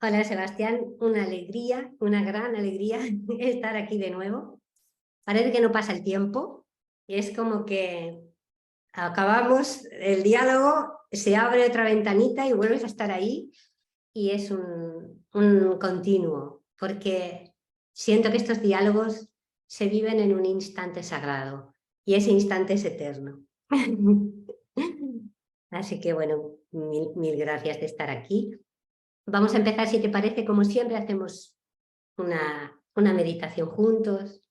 Hola Sebastián, una alegría, una gran alegría estar aquí de nuevo. Parece que no pasa el tiempo y es como que acabamos el diálogo, se abre otra ventanita y vuelves a estar ahí y es un continuo, porque siento que estos diálogos se viven en un instante sagrado y ese instante es eterno. Así que bueno, mil gracias de estar aquí. Vamos a empezar, si te parece, como siempre, hacemos una meditación juntos.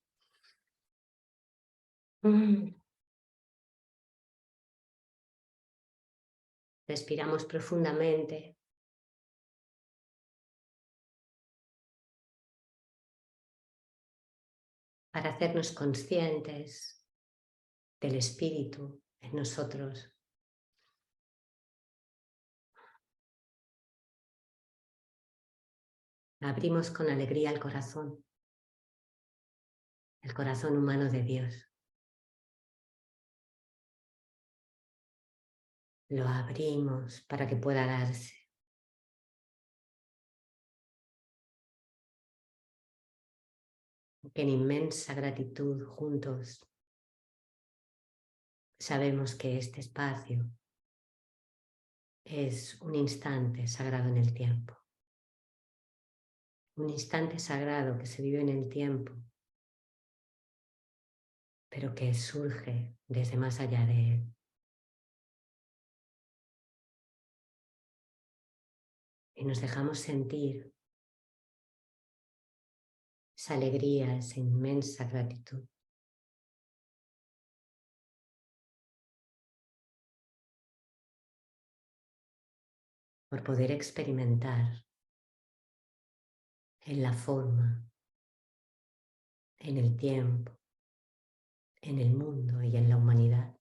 Respiramos profundamente para hacernos conscientes del espíritu en nosotros. Abrimos con alegría el corazón humano de Dios. Lo abrimos para que pueda darse. Que en inmensa gratitud juntos sabemos que este espacio es un instante sagrado en el tiempo. Un instante sagrado que se vive en el tiempo, pero que surge desde más allá de él. Y nos dejamos sentir esa alegría, esa inmensa gratitud. Por poder experimentar en la forma, en el tiempo, en el mundo y en la humanidad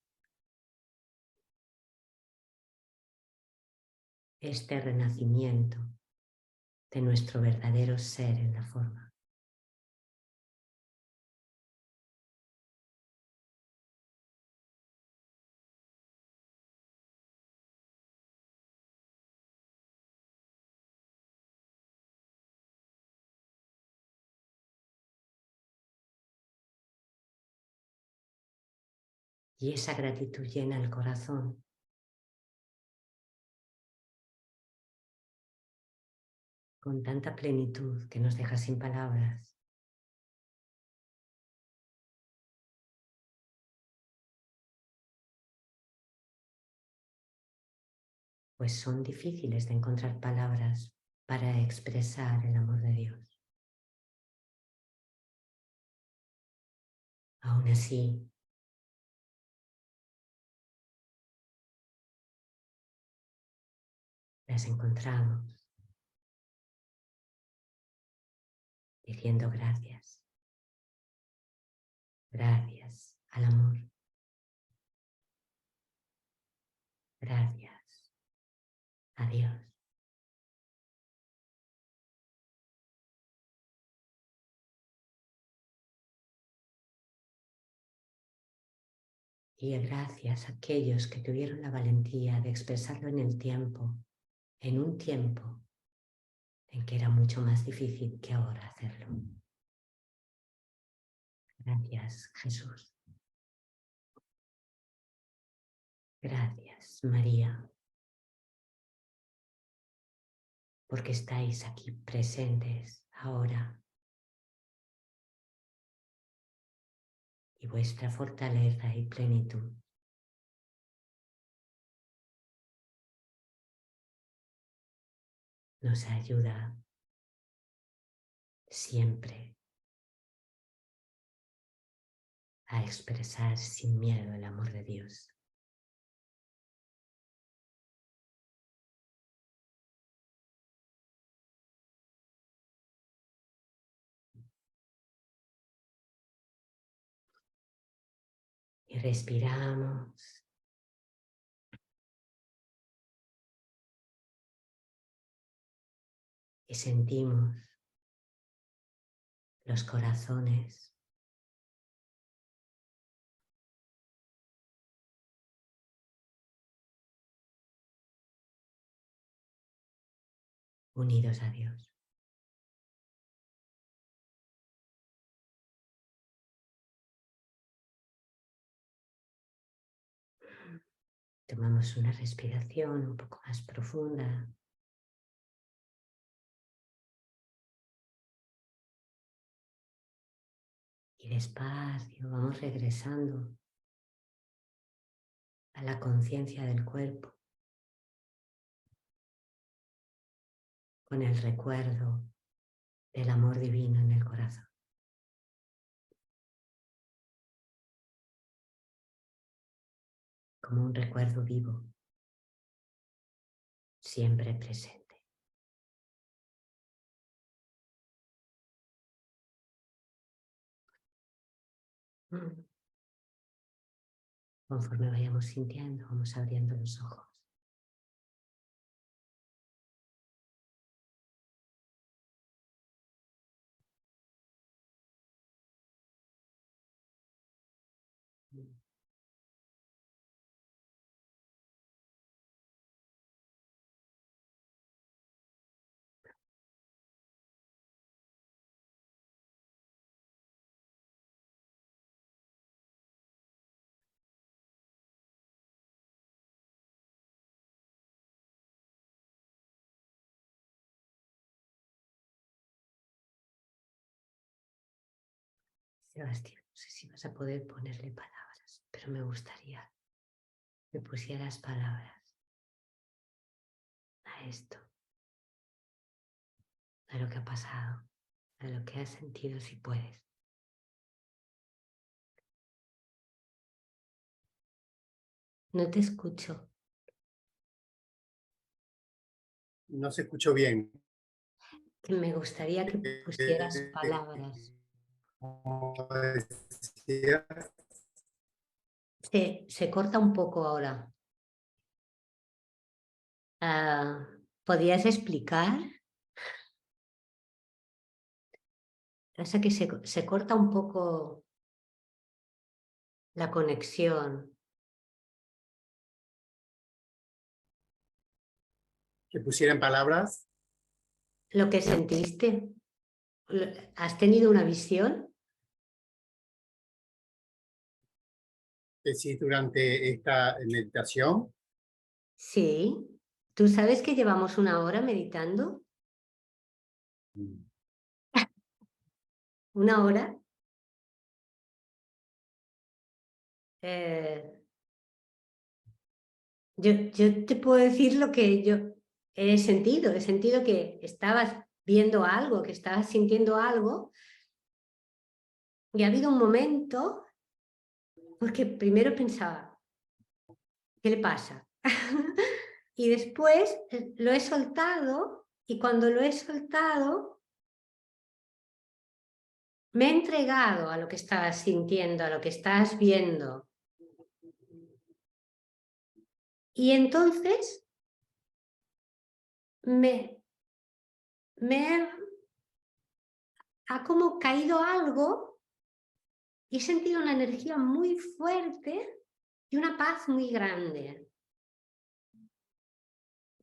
este renacimiento de nuestro verdadero ser en la forma. Y esa gratitud llena el corazón. Con tanta plenitud que nos deja sin palabras. Pues son difíciles de encontrar palabras para expresar el amor de Dios. Aún así, las encontramos diciendo gracias. Gracias al amor. Gracias a Dios. Y gracias a aquellos que tuvieron la valentía de expresarlo en el tiempo, en un tiempo en que era mucho más difícil que ahora hacerlo. Gracias, Jesús. Gracias, María, porque estáis aquí presentes ahora y vuestra fortaleza y plenitud nos ayuda siempre a expresar sin miedo el amor de Dios. Y respiramos. Y sentimos los corazones unidos a Dios. Tomamos una respiración un poco más profunda. Y despacio vamos regresando a la conciencia del cuerpo, con el recuerdo del amor divino en el corazón. Como un recuerdo vivo, siempre presente. Conforme vayamos sintiendo, vamos abriendo los ojos. Sebastián, no sé si vas a poder ponerle palabras, pero me gustaría que pusieras palabras a esto, a lo que ha pasado, a lo que has sentido, si puedes. No te escucho. No se escuchó bien. Que me gustaría que pusieras palabras. Como decía, Se corta un poco ahora. ¿Podrías explicar? Pasa que se corta un poco la conexión. que pusiera en palabras Lo que sentiste, ¿has tenido una visión? que sí durante esta meditación. Sí. ¿Tú sabes que llevamos 1 hora meditando? 1 hora. Yo te puedo decir lo que yo he sentido. He sentido que estabas viendo algo, que estabas sintiendo algo. Y ha habido un momento, porque primero pensaba, ¿qué le pasa? Y después lo he soltado, y cuando lo he soltado, me he entregado a lo que estabas sintiendo, a lo que estás viendo. Y entonces me ha como caído algo y he sentido una energía muy fuerte y una paz muy grande.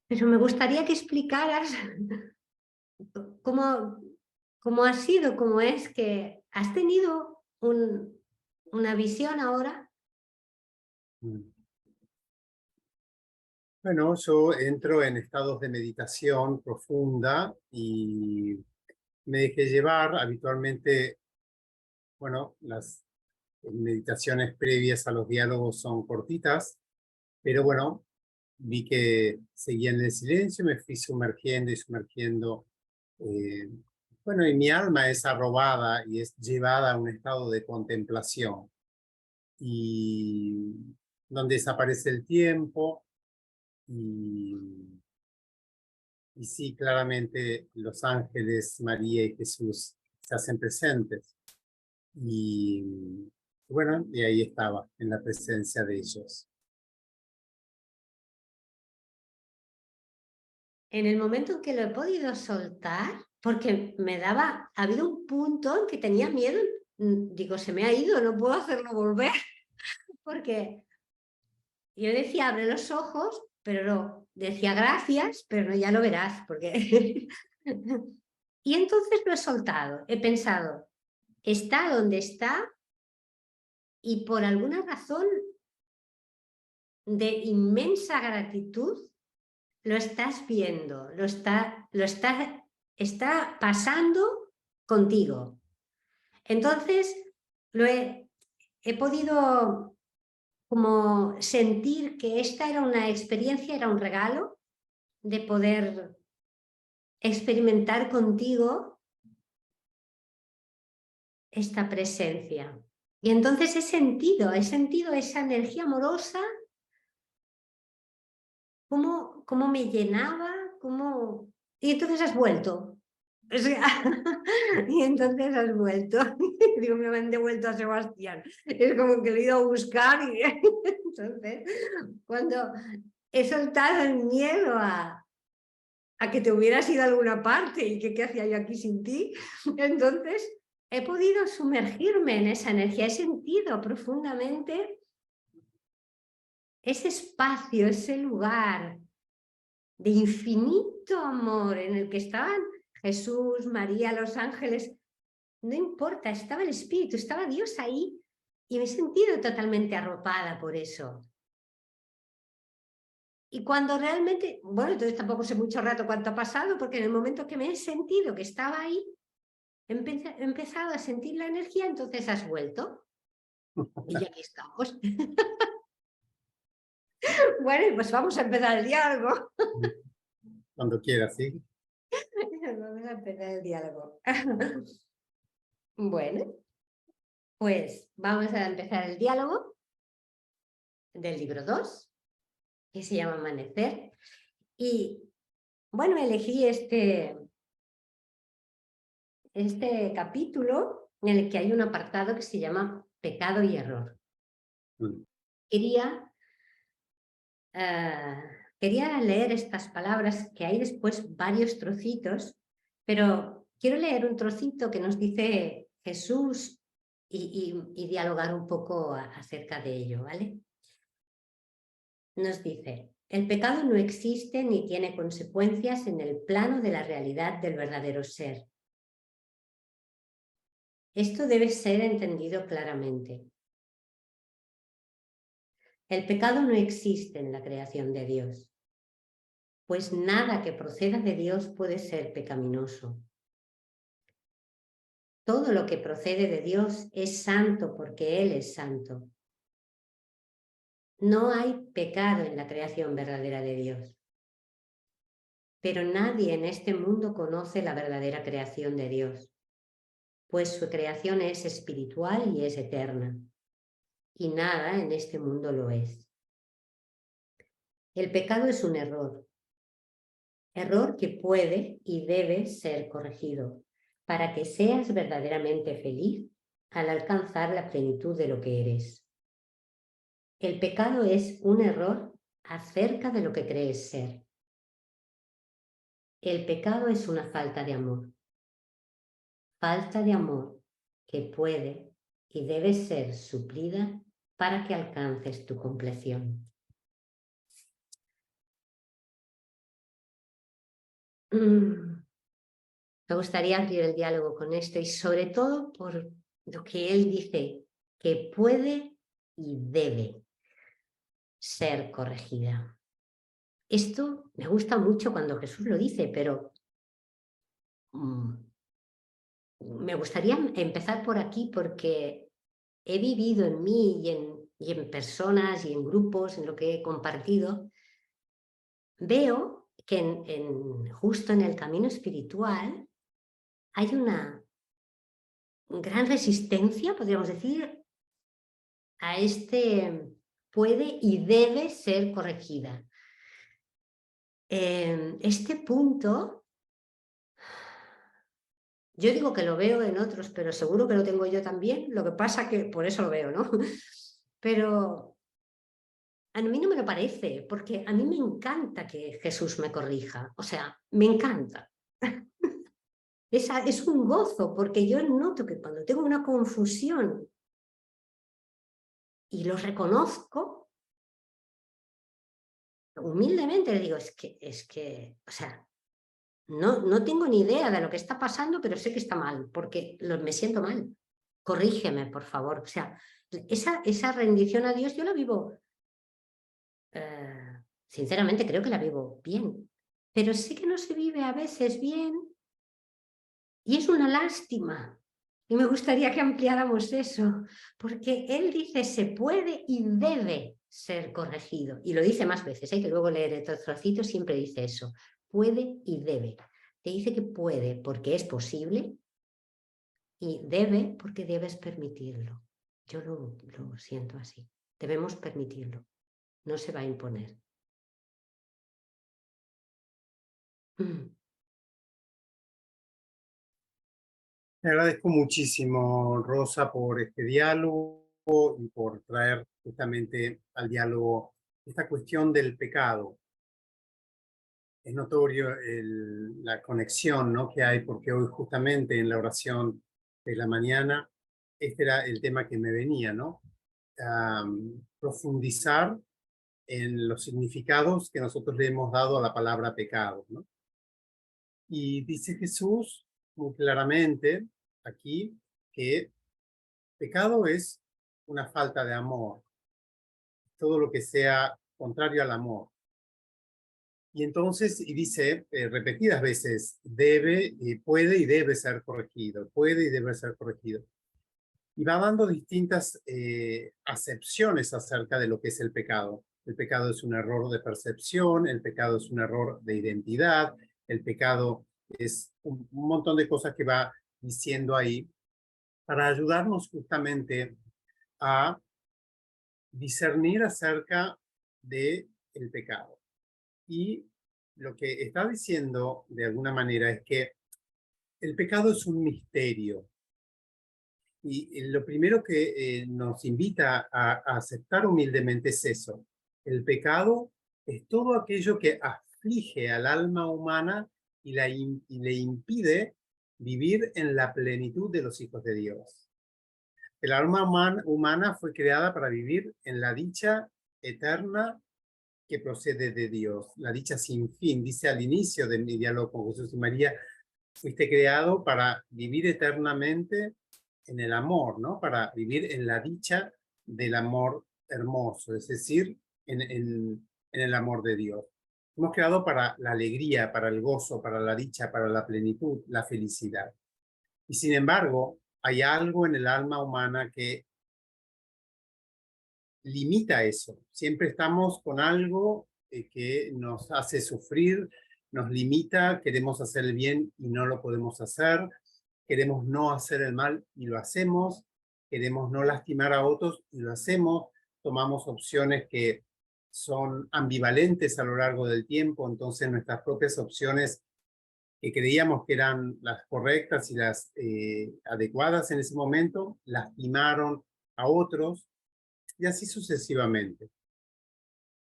Pero me gustaría que explicaras cómo ha sido, cómo es que has tenido una visión ahora. Bueno, yo entro en estados de meditación profunda y me dejé llevar. Habitualmente, bueno, las meditaciones previas a los diálogos son cortitas, pero bueno, vi que seguía en el silencio, me fui sumergiendo y sumergiendo. Bueno, y mi alma es arrobada y es llevada a un estado de contemplación, y donde desaparece el tiempo, y, y sí, claramente los ángeles, María y Jesús se hacen presentes. Y bueno, y ahí estaba, en la presencia de ellos. En el momento en que lo he podido soltar, porque ha habido un punto en que tenía miedo, digo, se me ha ido, no puedo hacerlo volver, porque yo decía, abre los ojos, pero decía gracias, pero ya lo verás, porque... Y entonces lo he soltado, he pensado, está donde está y por alguna razón de inmensa gratitud lo estás viendo, está pasando contigo. Entonces he podido como sentir que esta era una experiencia, era un regalo de poder experimentar contigo esta presencia. Y entonces he sentido esa energía amorosa, cómo me llenaba, y entonces has vuelto. O sea, y entonces has vuelto. Digo, me han devuelto a Sebastián. Es como que lo he ido a buscar y entonces cuando he soltado el miedo a que te hubieras ido a alguna parte y que qué hacía yo aquí sin ti, entonces he podido sumergirme en esa energía, he sentido profundamente ese espacio, ese lugar de infinito amor en el que estaban Jesús, María, los ángeles, no importa, estaba el Espíritu, estaba Dios ahí y me he sentido totalmente arropada por eso. Y cuando realmente, bueno, entonces tampoco sé mucho rato cuánto ha pasado, porque en el momento que me he sentido que estaba ahí, he empezado a sentir la energía, entonces has vuelto. Y aquí estamos. Bueno, pues vamos a empezar el diálogo. Cuando quieras, ¿sí? Vamos a empezar el diálogo. Bueno, pues vamos a empezar el diálogo del libro 2, que se llama Amanecer. Y bueno, elegí este capítulo en el que hay un apartado que se llama Pecado y Error. Quería leer estas palabras, que hay después varios trocitos, pero quiero leer un trocito que nos dice Jesús y dialogar un poco acerca de ello, ¿vale? Nos dice: el pecado no existe ni tiene consecuencias en el plano de la realidad del verdadero ser. Esto debe ser entendido claramente. El pecado no existe en la creación de Dios, pues nada que proceda de Dios puede ser pecaminoso. Todo lo que procede de Dios es santo porque Él es santo. No hay pecado en la creación verdadera de Dios. Pero nadie en este mundo conoce la verdadera creación de Dios, pues su creación es espiritual y es eterna, y nada en este mundo lo es. El pecado es un error que puede y debe ser corregido para que seas verdaderamente feliz al alcanzar la plenitud de lo que eres. El pecado es un error acerca de lo que crees ser. El pecado es una falta de amor que puede y debe ser suplida para que alcances tu compleción. Me gustaría abrir el diálogo con esto y sobre todo por lo que él dice que puede y debe ser corregida. Esto me gusta mucho cuando Jesús lo dice, pero me gustaría empezar por aquí porque he vivido en mí y en personas y en grupos, en lo que he compartido, veo que justo en el camino espiritual hay una gran resistencia, podríamos decir, a este puede y debe ser corregida. Este punto, yo digo que lo veo en otros, pero seguro que lo tengo yo también, lo que pasa que por eso lo veo, ¿no? Pero a mí no me lo parece, porque a mí me encanta que Jesús me corrija, o sea, me encanta. Es un gozo, porque yo noto que cuando tengo una confusión y lo reconozco, humildemente le digo, o sea, no tengo ni idea de lo que está pasando, pero sé que está mal, porque me siento mal. Corrígeme, por favor. O sea, esa rendición a Dios yo la vivo, sinceramente creo que la vivo bien, pero sé que no se vive a veces bien y es una lástima. Y me gustaría que ampliáramos eso, porque él dice se puede y debe ser corregido. Y lo dice más veces, hay que luego leer el trocito, siempre dice eso, puede y debe. Te dice que puede porque es posible y debe porque debes permitirlo. Yo lo siento así. Debemos permitirlo. No se va a imponer. Te agradezco muchísimo, Rosa, por este diálogo y por traer justamente al diálogo esta cuestión del pecado. Es notorio la conexión, ¿no?, que hay, porque hoy justamente en la oración de la mañana, este era el tema que me venía, ¿no? Profundizar en los significados que nosotros le hemos dado a la palabra pecado, ¿no? Y dice Jesús muy claramente aquí que pecado es una falta de amor, todo lo que sea contrario al amor. Y entonces, y dice repetidas veces, puede y debe ser corregido, puede y debe ser corregido. Y va dando distintas acepciones acerca de lo que es el pecado. El pecado es un error de percepción, el pecado es un error de identidad, el pecado es un montón de cosas que va diciendo ahí para ayudarnos justamente a discernir acerca de el pecado. Y lo que está diciendo de alguna manera es que el pecado es un misterio. Y lo primero que nos invita a aceptar humildemente es eso. El pecado es todo aquello que aflige al alma humana y le impide vivir en la plenitud de los hijos de Dios. El alma humana fue creada para vivir en la dicha eterna que procede de Dios, la dicha sin fin. Dice al inicio de mi diálogo con Jesús y María, fuiste creado para vivir eternamente en el amor, ¿no? Para vivir en la dicha del amor hermoso, es decir, en el amor de Dios. Hemos creado para la alegría, para el gozo, para la dicha, para la plenitud, la felicidad. Y sin embargo, hay algo en el alma humana que limita eso. Siempre estamos con algo que nos hace sufrir, nos limita, queremos hacer el bien y no lo podemos hacer, queremos no hacer el mal y lo hacemos, queremos no lastimar a otros y lo hacemos, tomamos opciones que son ambivalentes a lo largo del tiempo, entonces nuestras propias opciones que creíamos que eran las correctas y las adecuadas en ese momento, lastimaron a otros, y así sucesivamente.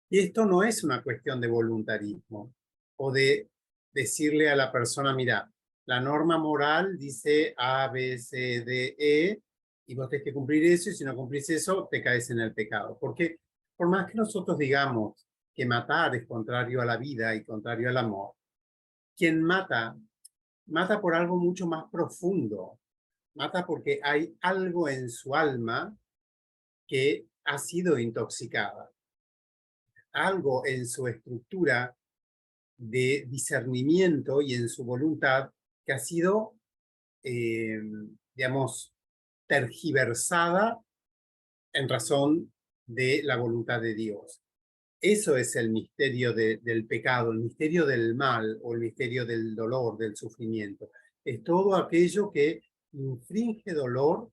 Y esto no es una cuestión de voluntarismo o de decirle a la persona, mira, la norma moral dice A, B, C, D, E, y vos tenés que cumplir eso, y si no cumplís eso, te caes en el pecado. Porque por más que nosotros digamos que matar es contrario a la vida y contrario al amor, quien mata, mata por algo mucho más profundo. Mata porque hay algo en su alma que ha sido intoxicada, algo en su estructura de discernimiento y en su voluntad que ha sido, digamos, tergiversada en razón de la voluntad de Dios. Eso es el misterio del pecado, el misterio del mal o el misterio del dolor, del sufrimiento. Es todo aquello que infringe dolor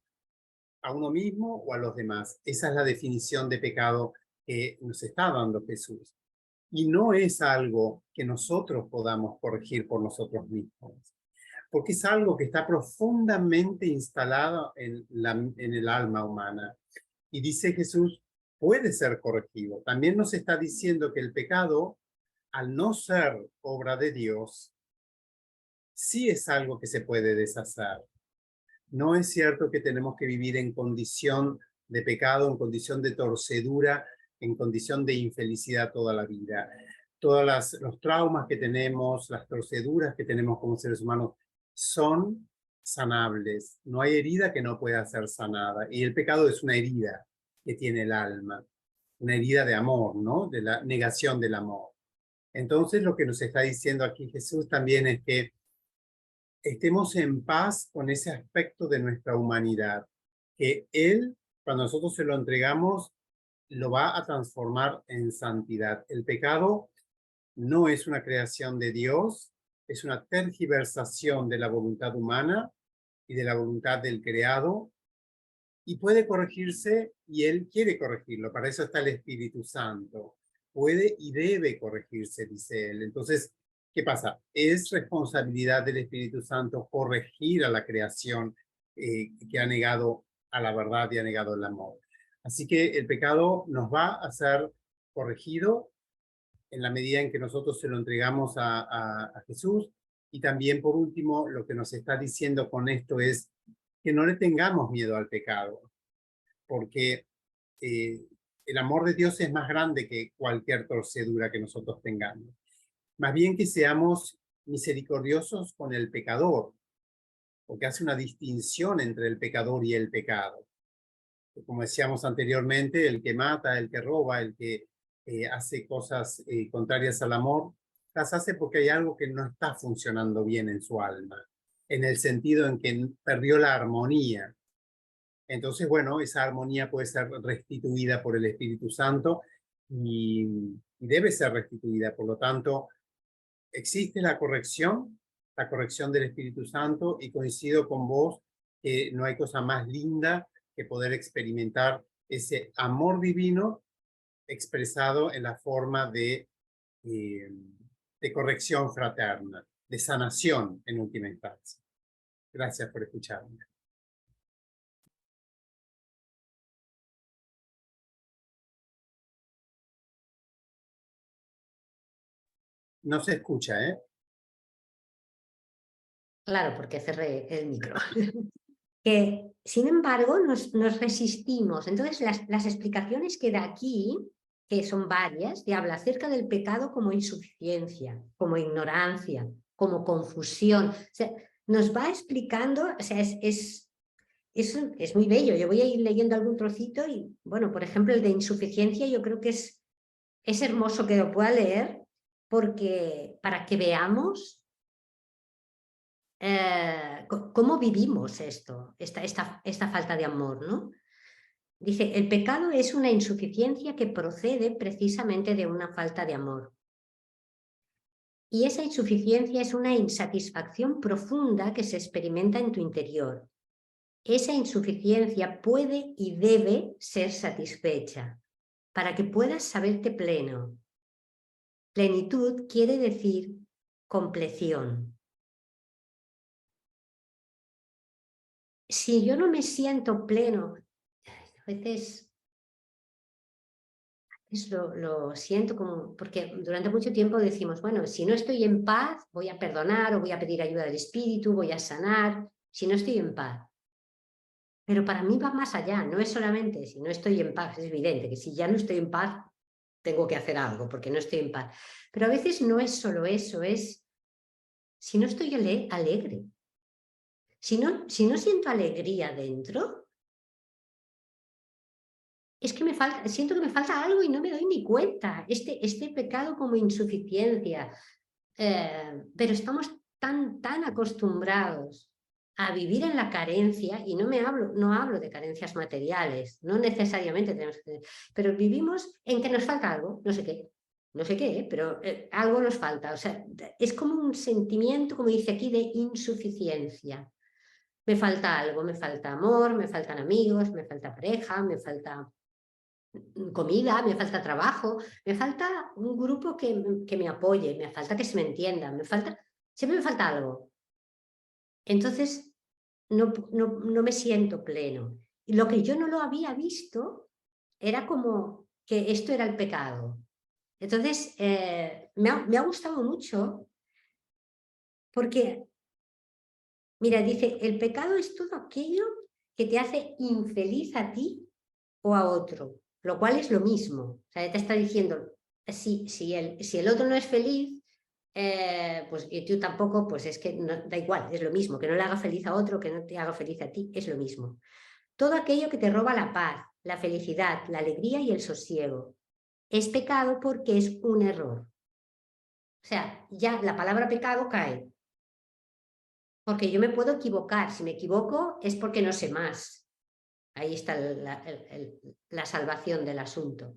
a uno mismo o a los demás. Esa es la definición de pecado que nos está dando Jesús. Y no es algo que nosotros podamos corregir por nosotros mismos, porque es algo que está profundamente instalado en el alma humana. Y dice Jesús, puede ser corregido. También nos está diciendo que el pecado, al no ser obra de Dios, sí es algo que se puede deshacer. No es cierto que tenemos que vivir en condición de pecado, en condición de torcedura, en condición de infelicidad toda la vida. todos los traumas que tenemos, las torceduras que tenemos como seres humanos son sanables. No hay herida que no pueda ser sanada. Y el pecado es una herida que tiene el alma, una herida de amor, ¿no? De la negación del amor. Entonces lo que nos está diciendo aquí Jesús también es que estemos en paz con ese aspecto de nuestra humanidad, que Él, cuando nosotros se lo entregamos, lo va a transformar en santidad. El pecado no es una creación de Dios, es una tergiversación de la voluntad humana y de la voluntad del creado, y puede corregirse, y Él quiere corregirlo. Para eso está el Espíritu Santo. Puede y debe corregirse, dice Él. Entonces, ¿qué pasa? Es responsabilidad del Espíritu Santo corregir a la creación que ha negado a la verdad y ha negado el amor. Así que el pecado nos va a ser corregido en la medida en que nosotros se lo entregamos a Jesús. Y también, por último, lo que nos está diciendo con esto es que no le tengamos miedo al pecado, porque el amor de Dios es más grande que cualquier torcedura que nosotros tengamos. Más bien que seamos misericordiosos con el pecador, porque hace una distinción entre el pecador y el pecado. Como decíamos anteriormente, el que mata, el que roba, el que hace cosas contrarias al amor, las hace porque hay algo que no está funcionando bien en su alma, en el sentido en que perdió la armonía. Entonces, bueno, esa armonía puede ser restituida por el Espíritu Santo y debe ser restituida. Por lo tanto, existe la corrección del Espíritu Santo, y coincido con vos que no hay cosa más linda que poder experimentar ese amor divino expresado en la forma de corrección fraterna, de sanación en última instancia. Gracias por escucharme. No se escucha, ¿eh? Claro, porque cerré el micro. Que, sin embargo, nos resistimos. Entonces, las explicaciones que da aquí, que son varias, te habla acerca del pecado como insuficiencia, como ignorancia, como confusión. O sea, nos va explicando, o sea, es muy bello. Yo voy a ir leyendo algún trocito y, bueno, por ejemplo, el de insuficiencia yo creo que es hermoso que lo pueda leer, porque para que veamos cómo vivimos esta falta de amor, ¿no? Dice, el pecado es una insuficiencia que procede precisamente de una falta de amor. Y esa insuficiencia es una insatisfacción profunda que se experimenta en tu interior. Esa insuficiencia puede y debe ser satisfecha para que puedas saberte pleno. Plenitud quiere decir compleción. Si yo no me siento pleno, a veces lo siento como, porque durante mucho tiempo decimos, bueno, si no estoy en paz, voy a perdonar o voy a pedir ayuda del espíritu, voy a sanar, si no estoy en paz. Pero para mí va más allá, no es solamente si no estoy en paz, es evidente que si ya no estoy en paz, tengo que hacer algo porque no estoy en paz. Pero a veces no es solo eso, es si no estoy alegre. Si no siento alegría dentro, es que siento que me falta algo y no me doy ni cuenta. Este pecado como insuficiencia. Pero estamos tan acostumbrados a vivir en la carencia, y no hablo de carencias materiales, no necesariamente tenemos que, pero vivimos en que nos falta algo, no sé qué, pero algo nos falta. O sea, es como un sentimiento, como dice aquí, de insuficiencia. Me falta algo, me falta amor, me faltan amigos, me falta pareja, me falta comida, me falta trabajo, me falta un grupo que me apoye, me falta que se me entienda, siempre me falta algo. Entonces no me siento pleno. Y lo que yo no lo había visto era como que esto era el pecado. Entonces me ha gustado mucho porque, mira, dice, el pecado es todo aquello que te hace infeliz a ti o a otro, lo cual es lo mismo. O sea, te está diciendo, si el otro no es feliz, pues y tú tampoco, pues es que no, da igual, es lo mismo, que no le haga feliz a otro, que no te haga feliz a ti, es lo mismo. Todo aquello que te roba la paz, la felicidad, la alegría y el sosiego es pecado porque es un error. O sea, ya la palabra pecado cae. Porque yo me puedo equivocar. Si me equivoco es porque no sé más. Ahí está la salvación del asunto.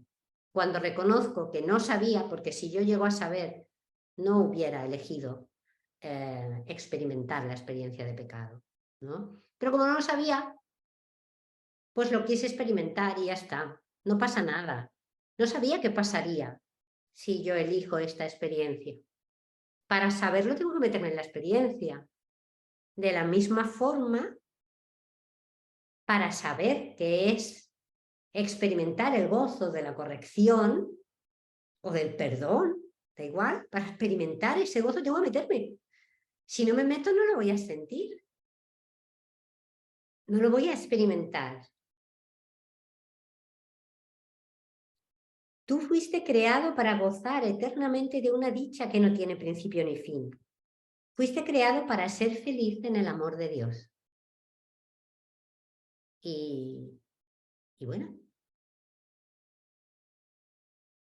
Cuando reconozco que no sabía, porque si yo llego a saber, no hubiera elegido experimentar la experiencia de pecado, ¿no? Pero como no lo sabía, pues lo quise experimentar y ya está. No pasa nada. No sabía qué pasaría si yo elijo esta experiencia. Para saberlo tengo que meterme en la experiencia. De la misma forma, para saber qué es experimentar el gozo de la corrección o del perdón, da igual, para experimentar ese gozo tengo que meterme. Si no me meto no lo voy a sentir, no lo voy a experimentar. Tú fuiste creado para gozar eternamente de una dicha que no tiene principio ni fin. Fuiste creado para ser feliz en el amor de Dios. Y bueno,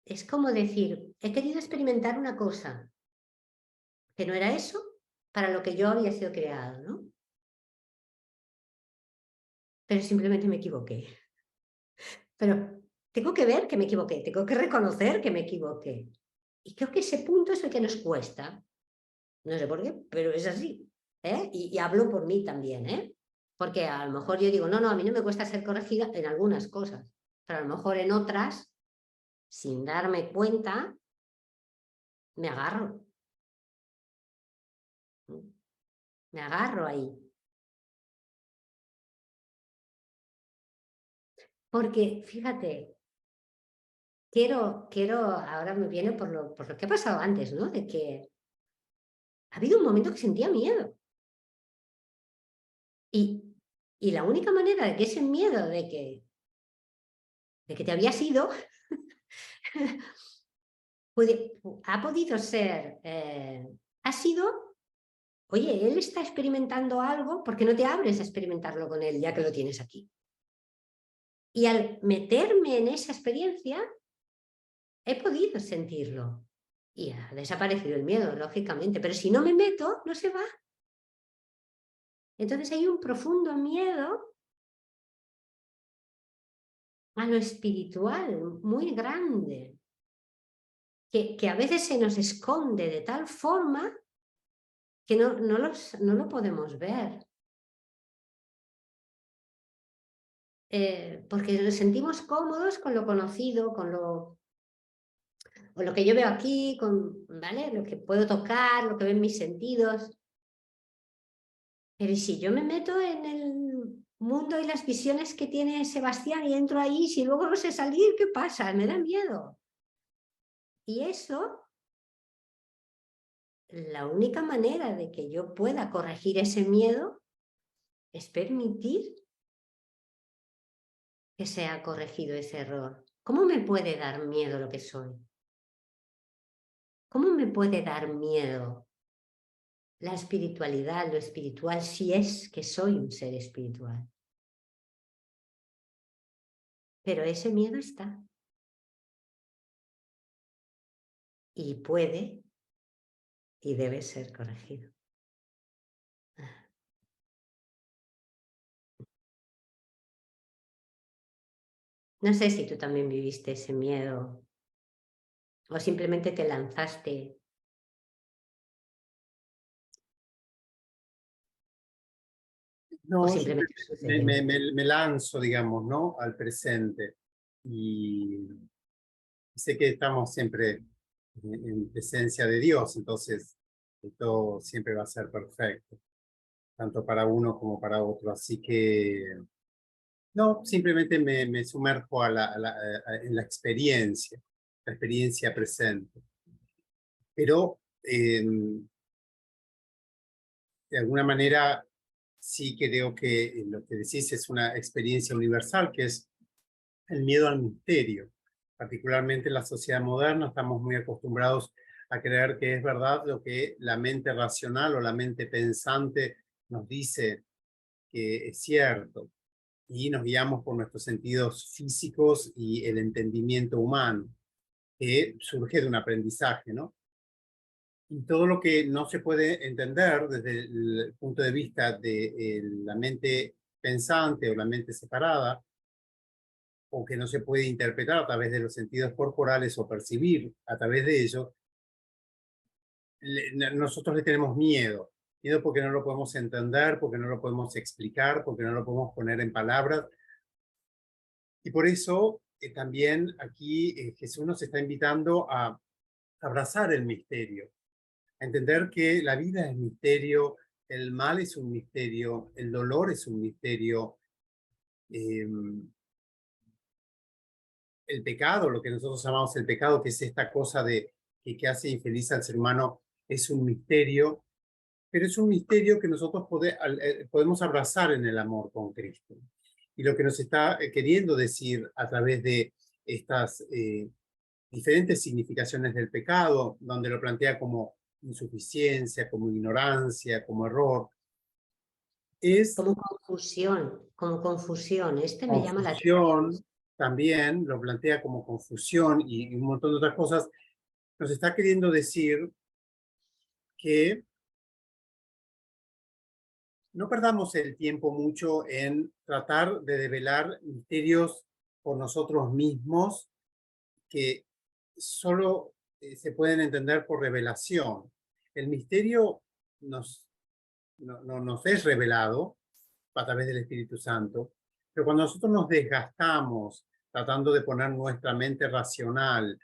es como decir, he querido experimentar una cosa, que no era eso para lo que yo había sido creado, ¿no? Pero simplemente me equivoqué. Pero tengo que ver que me equivoqué, tengo que reconocer que me equivoqué. Y creo que ese punto es el que nos cuesta. No sé por qué, pero es así. ¿Eh? Y hablo por mí también, ¿eh? Porque a lo mejor yo digo, no, a mí no me cuesta ser corregida en algunas cosas, pero a lo mejor en otras, sin darme cuenta, me agarro. Me agarro ahí. Porque, fíjate, ahora me viene por lo que ha pasado antes, ¿no? De que ha habido un momento que sentía miedo. Y la única manera de que ese miedo de que te habías ido ha podido ser, ha sido, oye, él está experimentando algo, ¿por qué no te abres a experimentarlo con él ya que lo tienes aquí? Y al meterme en esa experiencia, he podido sentirlo. Y ha desaparecido el miedo, lógicamente, pero si no me meto, no se va. Entonces hay un profundo miedo a lo espiritual, muy grande, que a veces se nos esconde de tal forma que no lo podemos ver. Porque nos sentimos cómodos con lo conocido, con lo que yo veo aquí, ¿vale? Lo que puedo tocar, lo que ven mis sentidos. Pero ¿y si yo me meto en el mundo y las visiones que tiene Sebastián y entro ahí, si luego no sé salir, ¿qué pasa? Me da miedo. Y eso, la única manera de que yo pueda corregir ese miedo es permitir que sea corregido ese error. ¿Cómo me puede dar miedo lo que soy? ¿Cómo me puede dar miedo la espiritualidad, lo espiritual, si es que soy un ser espiritual? Pero ese miedo está. Y puede y debe ser corregido. No sé si tú también viviste ese miedo o simplemente te lanzaste. O No, yo simplemente sucedió. me lanzo, digamos, ¿no? Al presente. Y sé que estamos siempre en presencia de Dios, entonces todo siempre va a ser perfecto, tanto para uno como para otro. Así que, no, simplemente me sumerjo en la experiencia presente. Pero, de alguna manera, sí creo que lo que decís es una experiencia universal, que es el miedo al misterio. particularmente en la sociedad moderna, estamos muy acostumbrados a creer que es verdad lo que la mente racional o la mente pensante nos dice que es cierto, y nos guiamos por nuestros sentidos físicos y el entendimiento humano, que surge de un aprendizaje, ¿no? Y todo lo que no se puede entender desde el punto de vista de la mente pensante o la mente separada, o que no se puede interpretar a través de los sentidos corporales o percibir a través de ellos, nosotros le tenemos miedo. Miedo porque no lo podemos entender, porque no lo podemos explicar, porque no lo podemos poner en palabras. Y por eso también aquí Jesús nos está invitando a abrazar el misterio, a entender que la vida es misterio, el mal es un misterio, el dolor es un misterio, eh, el pecado, lo que nosotros llamamos el pecado, que es esta cosa que hace infeliz al ser humano, es un misterio, pero es un misterio que nosotros podemos abrazar en el amor con Cristo. Y lo que nos está queriendo decir a través de estas diferentes significaciones del pecado, donde lo plantea como insuficiencia, como ignorancia, como error, es Como confusión. Este me llama la atención. confusión, también lo plantea como confusión y un montón de otras cosas. Nos está queriendo decir que no perdamos el tiempo mucho en tratar de develar misterios por nosotros mismos que solo se pueden entender por revelación. El misterio nos es revelado a través del Espíritu Santo, pero cuando nosotros nos desgastamos tratando de poner nuestra mente racional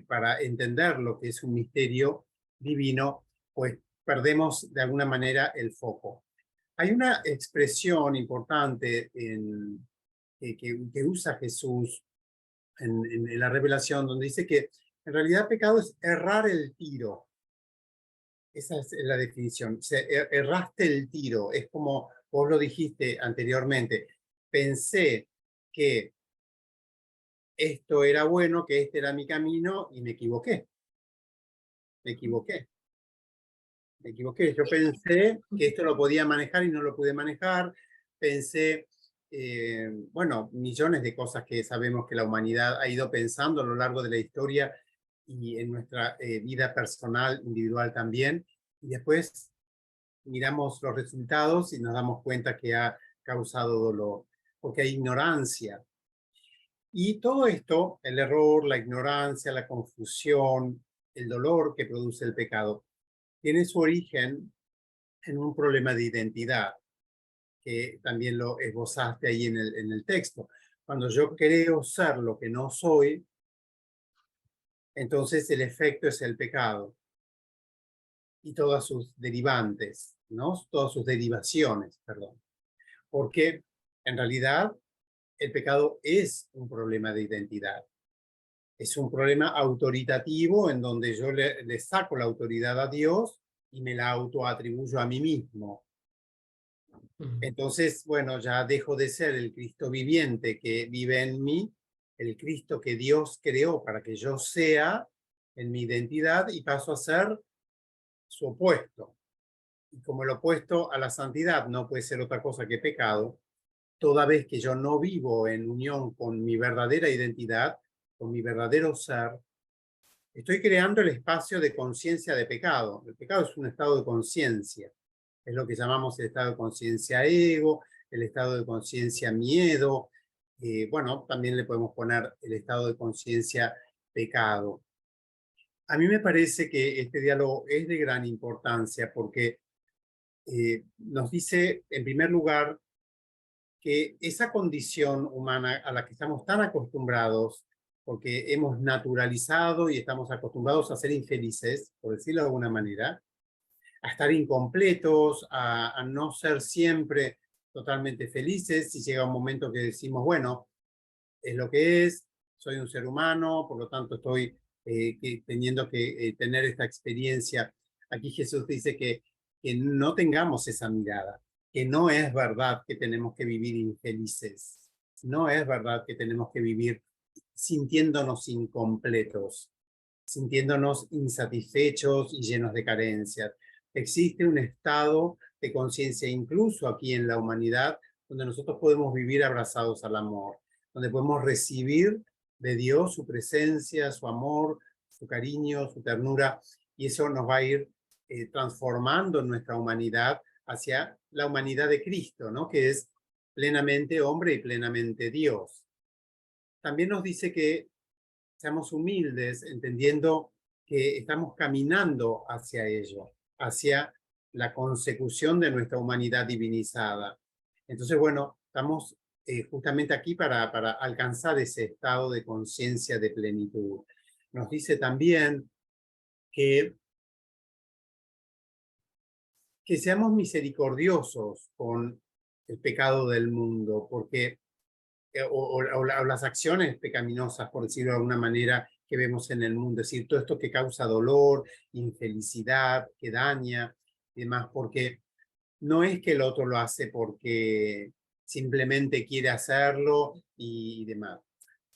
para entender lo que es un misterio divino, pues perdemos de alguna manera el foco. Hay una expresión importante que usa Jesús en la revelación, donde dice que en realidad pecado es errar el tiro. Esa es la definición. O sea, erraste el tiro. Es como vos lo dijiste anteriormente. Pensé que esto era bueno, que este era mi camino y me equivoqué. Me equivoqué. Me equivoqué. Yo pensé que esto lo podía manejar y no lo pude manejar. Pensé, bueno, millones de cosas que sabemos que la humanidad ha ido pensando a lo largo de la historia y en nuestra vida personal, individual también. Y después miramos los resultados y nos damos cuenta que ha causado dolor, porque hay ignorancia. Y todo esto, el error, la ignorancia, la confusión, el dolor que produce el pecado, tiene su origen en un problema de identidad, que también lo esbozaste ahí en el texto. Cuando yo creo ser lo que no soy, entonces el efecto es el pecado y todas sus derivantes, ¿no? Todas sus derivaciones, perdón. Porque en realidad el pecado es un problema de identidad. Es un problema autoritativo en donde yo le saco la autoridad a Dios y me la autoatribuyo a mí mismo. Entonces, bueno, ya dejo de ser el Cristo viviente que vive en mí, el Cristo que Dios creó para que yo sea en mi identidad y paso a ser su opuesto. Y como el opuesto a la santidad no puede ser otra cosa que pecado, toda vez que yo no vivo en unión con mi verdadera identidad, con mi verdadero ser, estoy creando el espacio de conciencia de pecado. El pecado es un estado de conciencia. Es lo que llamamos el estado de conciencia ego, el estado de conciencia miedo. Bueno, también le podemos poner el estado de conciencia pecado. A mí me parece que este diálogo es de gran importancia porque nos dice, en primer lugar, que esa condición humana a la que estamos tan acostumbrados, porque hemos naturalizado y estamos acostumbrados a ser infelices, por decirlo de alguna manera, a estar incompletos, a no ser siempre totalmente felices, y llega un momento que decimos, bueno, es lo que es, soy un ser humano, por lo tanto estoy teniendo que tener esta experiencia. Aquí Jesús dice que no tengamos esa mirada, que no es verdad que tenemos que vivir infelices, no es verdad que tenemos que vivir sintiéndonos incompletos, sintiéndonos insatisfechos y llenos de carencias. Existe un estado de conciencia, incluso aquí en la humanidad, donde nosotros podemos vivir abrazados al amor, donde podemos recibir de Dios su presencia, su amor, su cariño, su ternura, y eso nos va a ir transformando nuestra humanidad hacia la humanidad de Cristo, ¿no? Que es plenamente hombre y plenamente Dios. También nos dice que seamos humildes, entendiendo que estamos caminando hacia ello, hacia la consecución de nuestra humanidad divinizada. Entonces, bueno, estamos justamente aquí para alcanzar ese estado de conciencia de plenitud. Nos dice también que seamos misericordiosos con el pecado del mundo, porque o las acciones pecaminosas, por decirlo de alguna manera, que vemos en el mundo, es decir, todo esto que causa dolor, infelicidad, que daña, y demás, porque no es que el otro lo hace porque simplemente quiere hacerlo y demás.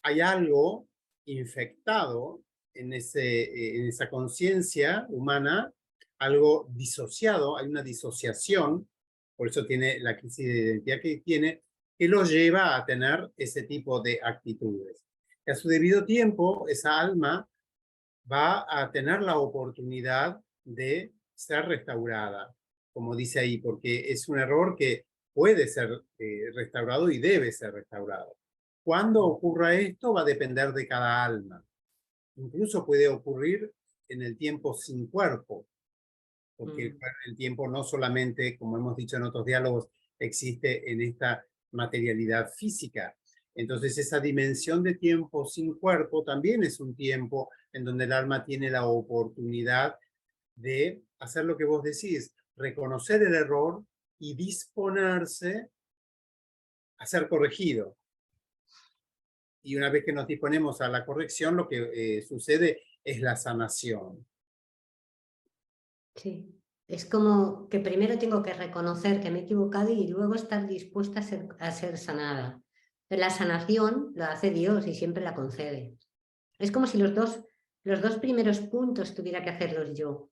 Hay algo infectado en esa conciencia humana, algo disociado, hay una disociación, por eso tiene la crisis de identidad que tiene, que lo lleva a tener ese tipo de actitudes. Y a su debido tiempo, esa alma va a tener la oportunidad de ser restaurada, como dice ahí, porque es un error que puede ser restaurado y debe ser restaurado. Cuando ocurra esto va a depender de cada alma. Incluso puede ocurrir en el tiempo sin cuerpo, porque el tiempo no solamente, como hemos dicho en otros diálogos, existe en esta materialidad física. Entonces esa dimensión de tiempo sin cuerpo también es un tiempo en donde el alma tiene la oportunidad de hacer lo que vos decís, reconocer el error y disponerse a ser corregido. Y una vez que nos disponemos a la corrección, lo que sucede es la sanación. Sí, es como que primero tengo que reconocer que me he equivocado y luego estar dispuesta a ser sanada. La sanación lo hace Dios y siempre la concede. Es como si los dos primeros puntos tuviera que hacerlos yo.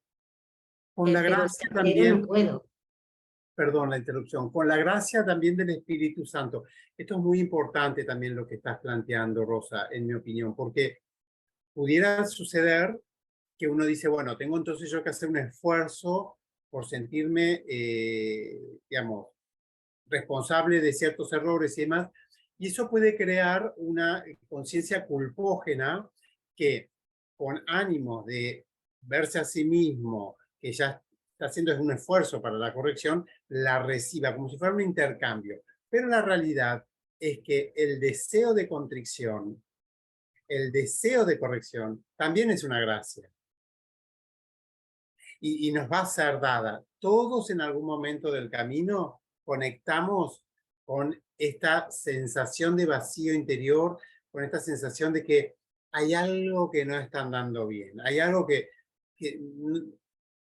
Con la Pero el gracia tercero no también, puedo. perdón la interrupción, con la gracia también del Espíritu Santo. Esto es muy importante también lo que estás planteando, Rosa, en mi opinión, porque pudiera suceder que uno dice, bueno, tengo entonces yo que hacer un esfuerzo por sentirme, digamos, responsable de ciertos errores y demás, y eso puede crear una conciencia culpógena que con ánimo de verse a sí mismo, que ya está haciendo un esfuerzo para la corrección, la reciba como si fuera un intercambio. Pero la realidad es que el deseo de contrición, el deseo de corrección, también es una gracia. Y nos va a ser dada. Todos en algún momento del camino conectamos con esta sensación de vacío interior, con esta sensación de que hay algo que no está andando bien, hay algo que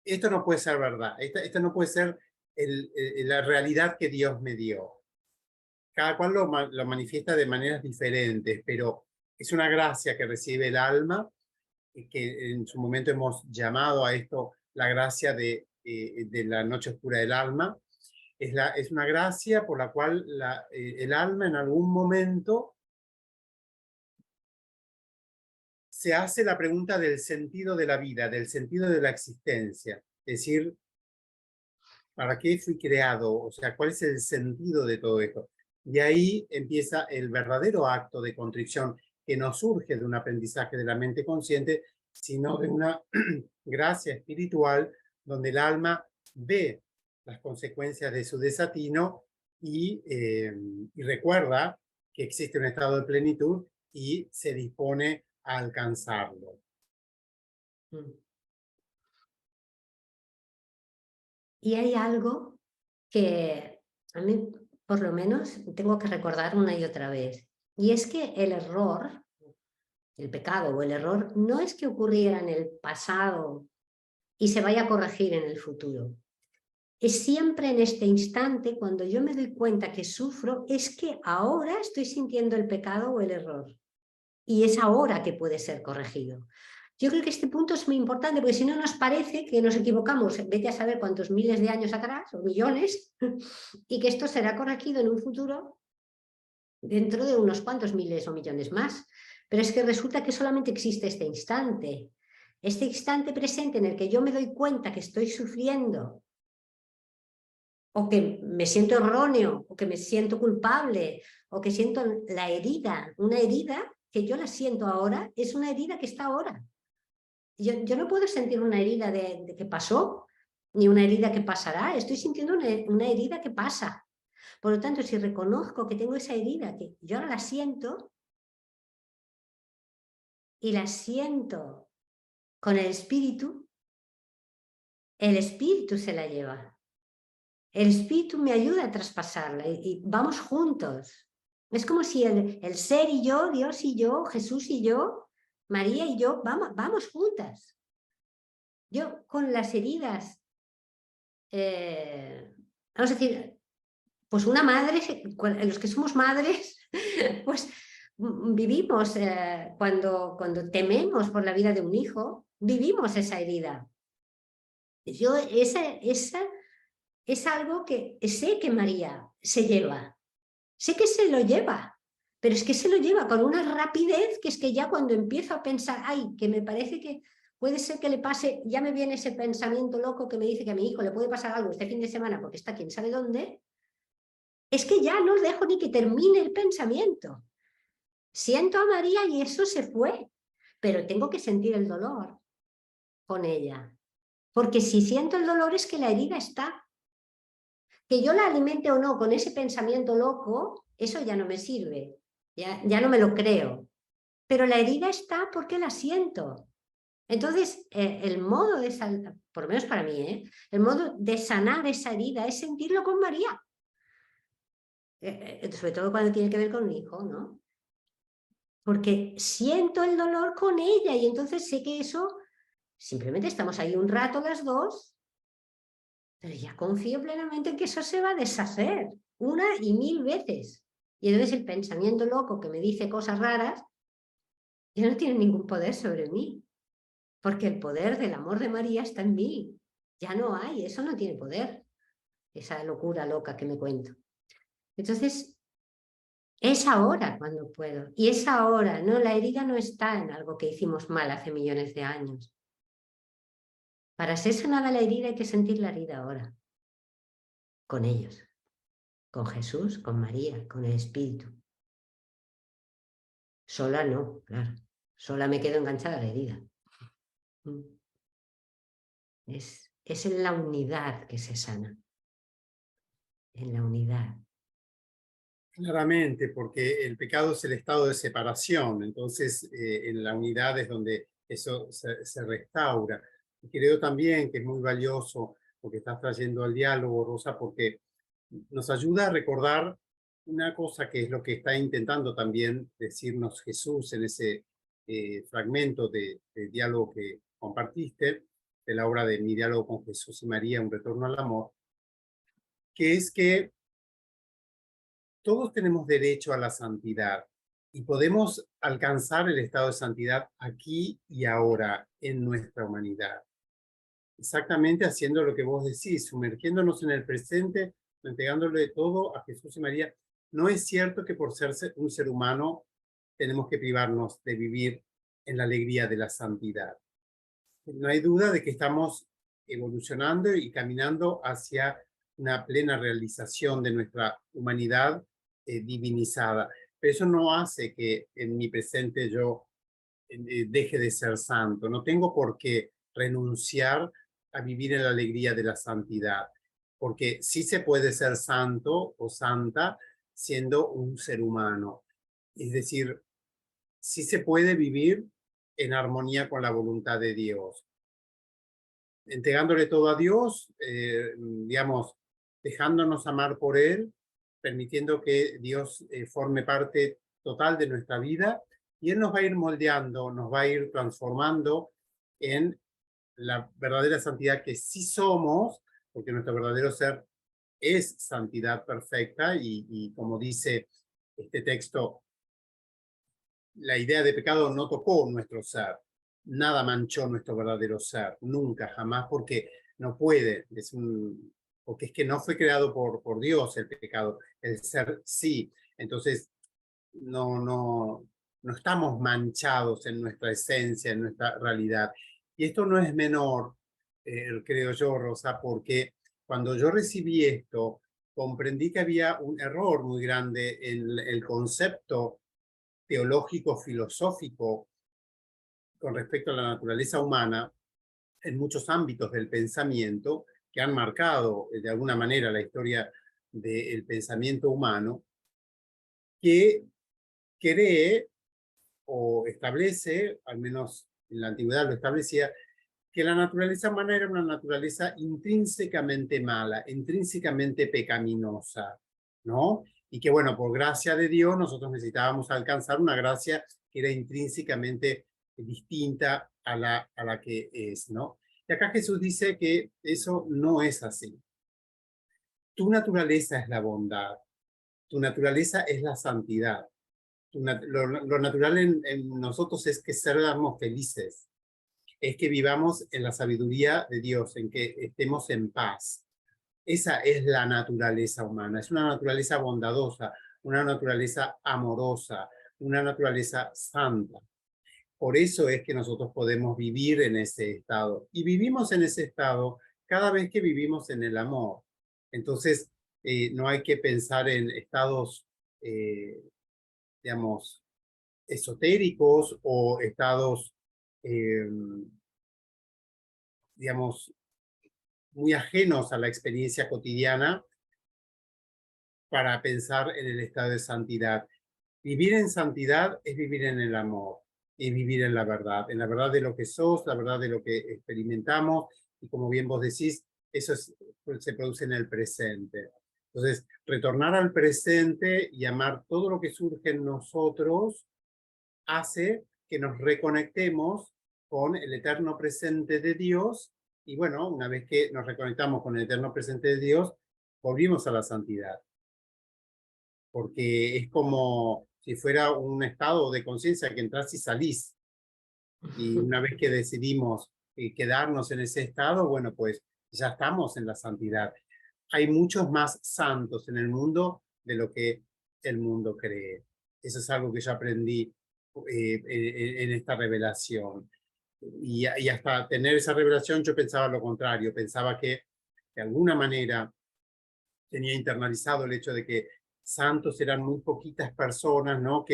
esto no puede ser verdad, esto no puede ser la realidad que Dios me dio. Cada cual lo manifiesta de maneras diferentes, pero es una gracia que recibe el alma, que en su momento hemos llamado a esto la gracia de la noche oscura del alma. Es una gracia por la cual el alma en algún momento se hace la pregunta del sentido de la vida, del sentido de la existencia. Es decir, ¿para qué fui creado? O sea, ¿cuál es el sentido de todo esto? Y ahí empieza el verdadero acto de contrición, que no surge de un aprendizaje de la mente consciente, sino de una gracia espiritual donde el alma ve las consecuencias de su desatino y recuerda que existe un estado de plenitud y se dispone a alcanzarlo. Y hay algo que a mí, por lo menos, tengo que recordar una y otra vez. Y es que el error, el pecado o el error, no es que ocurriera en el pasado y se vaya a corregir en el futuro. Es siempre en este instante, cuando yo me doy cuenta que sufro, es que ahora estoy sintiendo el pecado o el error. y es ahora que puede ser corregido. Yo creo que este punto es muy importante, porque si no nos parece que nos equivocamos, vete a saber cuántos miles de años atrás, o millones, y que esto será corregido en un futuro dentro de unos cuantos miles o millones más. Pero es que resulta que solamente existe este instante presente en el que yo me doy cuenta que estoy sufriendo, o que me siento erróneo, o que me siento culpable, o que siento la herida, una herida que yo la siento ahora, es una herida que está ahora. Yo no puedo sentir una herida de que pasó, ni una herida que pasará, estoy sintiendo una herida que pasa. Por lo tanto, si reconozco que tengo esa herida, que yo ahora la siento, y la siento con el espíritu se la lleva. El espíritu me ayuda a traspasarla y vamos juntos. Es como si el ser y yo, Dios y yo, Jesús y yo, María y yo, vamos juntas. Yo con las heridas, vamos a decir, pues una madre, los que somos madres, pues vivimos, cuando tememos por la vida de un hijo, vivimos esa herida. Yo esa es algo que sé que María se lleva, sé que se lo lleva, pero es que se lo lleva con una rapidez que es que ya cuando empiezo a pensar, ay, que me parece que puede ser que le pase, ya me viene ese pensamiento loco que me dice que a mi hijo le puede pasar algo este fin de semana porque está quién sabe dónde, es que ya no dejo ni que termine el pensamiento. Siento a María y eso se fue, pero tengo que sentir el dolor con ella, porque si siento el dolor es que la herida está. Que yo la alimente o no con ese pensamiento loco, eso ya no me sirve, ya no me lo creo. Pero la herida está porque la siento. Entonces, el modo de sanar, por lo menos para mí, el modo de sanar esa herida es sentirlo con María. Sobre todo cuando tiene que ver con un hijo, ¿no? Porque siento el dolor con ella y entonces sé que eso, simplemente estamos ahí un rato las dos, pero ya confío plenamente en que eso se va a deshacer una y mil veces. Y entonces el pensamiento loco que me dice cosas raras ya no tiene ningún poder sobre mí, porque el poder del amor de María está en mí. Ya no hay, eso no tiene poder, esa locura loca que me cuento. Entonces, es ahora cuando puedo. Y es ahora, ¿no? La herida no está en algo que hicimos mal hace millones de años. Para ser sanada la herida hay que sentir la herida ahora, con ellos, con Jesús, con María, con el Espíritu. Sola no, claro. Sola me quedo enganchada a la herida. Es en la unidad que se sana. En la unidad. Claramente, porque el pecado es el estado de separación, entonces en la unidad es donde eso se restaura. Y creo también que es muy valioso lo que estás trayendo al diálogo, Rosa, porque nos ayuda a recordar una cosa que es lo que está intentando también decirnos Jesús en ese fragmento de diálogo que compartiste, de la obra de Mi diálogo con Jesús y María, Un retorno al amor, que es que todos tenemos derecho a la santidad y podemos alcanzar el estado de santidad aquí y ahora en nuestra humanidad. Exactamente haciendo lo que vos decís, sumergiéndonos en el presente, entregándole todo a Jesús y María. No es cierto que por ser un ser humano tenemos que privarnos de vivir en la alegría de la santidad. No hay duda de que estamos evolucionando y caminando hacia una plena realización de nuestra humanidad divinizada. Pero eso no hace que en mi presente yo deje de ser santo. No tengo por qué renunciar a vivir en la alegría de la santidad, porque sí se puede ser santo o santa siendo un ser humano. Es decir, sí se puede vivir en armonía con la voluntad de Dios. Entregándole todo a Dios, digamos, dejándonos amar por Él, permitiendo que Dios forme parte total de nuestra vida y Él nos va a ir moldeando, nos va a ir transformando en la verdadera santidad que sí somos, porque nuestro verdadero ser es santidad perfecta y como dice este texto la idea de pecado no tocó nuestro ser. Nada manchó nuestro verdadero ser, nunca, jamás, porque no puede. Porque es que no fue creado por Dios el pecado, el ser sí. Entonces, no estamos manchados en nuestra esencia, en nuestra realidad. Y esto no es menor, creo yo, Rosa, porque cuando yo recibí esto, comprendí que había un error muy grande en el concepto teológico, filosófico, con respecto a la naturaleza humana, en muchos ámbitos del pensamiento, que han marcado de alguna manera la historia del pensamiento humano, que cree o establece, al menos en la antigüedad lo establecía, que la naturaleza humana era una naturaleza intrínsecamente mala, intrínsecamente pecaminosa, ¿no? Y que, bueno, por gracia de Dios nosotros necesitábamos alcanzar una gracia que era intrínsecamente distinta a la que es, ¿no? Y acá Jesús dice que eso no es así. Tu naturaleza es la bondad, tu naturaleza es la santidad. Lo natural en nosotros es que seamos felices, es que vivamos en la sabiduría de Dios, en que estemos en paz. Esa es la naturaleza humana, es una naturaleza bondadosa, una naturaleza amorosa, una naturaleza santa. Por eso es que nosotros podemos vivir en ese estado. Y vivimos en ese estado cada vez que vivimos en el amor. Entonces, no hay que pensar en estados, digamos, esotéricos o estados, digamos, muy ajenos a la experiencia cotidiana para pensar en el estado de santidad. Vivir en santidad es vivir en el amor, es vivir en la verdad de lo que sos, la verdad de lo que experimentamos, y como bien vos decís, eso se produce en el presente. Entonces, retornar al presente y amar todo lo que surge en nosotros hace que nos reconectemos con el eterno presente de Dios, y bueno, una vez que nos reconectamos con el eterno presente de Dios, volvimos a la santidad. Porque es como si fuera un estado de conciencia que entras y salís. Y una vez que decidimos quedarnos en ese estado, bueno, pues ya estamos en la santidad. Hay muchos más santos en el mundo de lo que el mundo cree. Eso es algo que yo aprendí en esta revelación. Y hasta tener esa revelación yo pensaba lo contrario, pensaba que de alguna manera tenía internalizado el hecho de que santos eran muy poquitas personas, ¿no?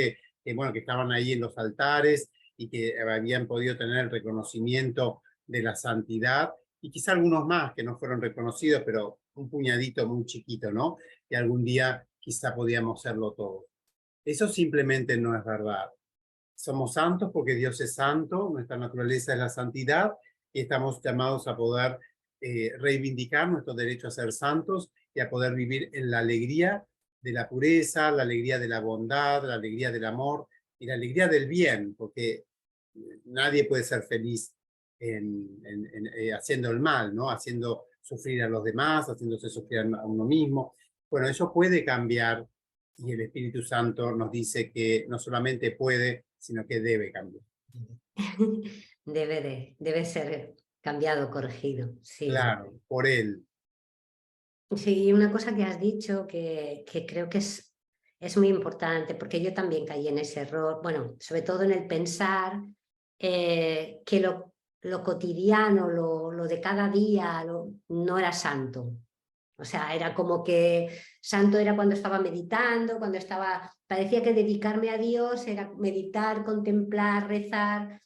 Bueno, que estaban ahí en los altares y que habían podido tener el reconocimiento de la santidad, y quizá algunos más que no fueron reconocidos, pero un puñadito muy chiquito, ¿no? Que algún día quizá podíamos serlo todos. Eso simplemente no es verdad. Somos santos porque Dios es santo, nuestra naturaleza es la santidad, y estamos llamados a poder reivindicar nuestro derecho a ser santos y a poder vivir en la alegría de la pureza, la alegría de la bondad, la alegría del amor y la alegría del bien, porque nadie puede ser feliz haciendo el mal, ¿no? Haciendo sufrir a los demás, haciéndose sufrir a uno mismo. Bueno, eso puede cambiar, y el Espíritu Santo nos dice que no solamente puede, sino que debe cambiar. Debe ser cambiado, corregido, sí. Claro, por él. Sí, una cosa que has dicho que creo que es muy importante, porque yo también caí en ese error, bueno, sobre todo en el pensar que lo cotidiano, lo de cada día, no era santo. O sea, era como que santo era cuando estaba meditando, parecía que dedicarme a Dios era meditar, contemplar, rezar.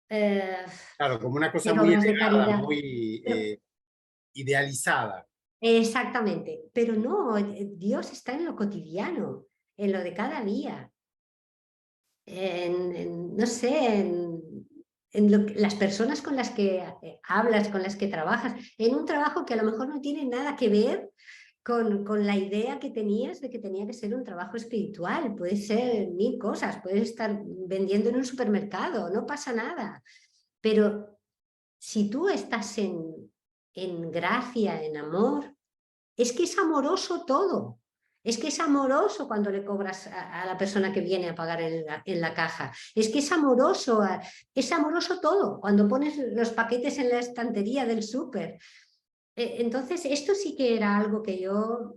Claro, como una cosa Hacer muy obras de elevada, caridad. muy Pero, idealizada. exactamente, pero no, Dios está en lo cotidiano, en lo de cada día, no sé, en las personas con las que hablas, con las que trabajas, en un trabajo que a lo mejor no tiene nada que ver con la idea que tenías de que tenía que ser un trabajo espiritual. Puede ser mil cosas, puedes estar vendiendo en un supermercado, no pasa nada, pero si tú estás en gracia, en amor, es que es amoroso todo. Es que es amoroso cuando le cobras a la persona que viene a pagar en la caja. Es que es amoroso todo. Cuando pones los paquetes en la estantería del súper. Entonces, esto sí que era algo que yo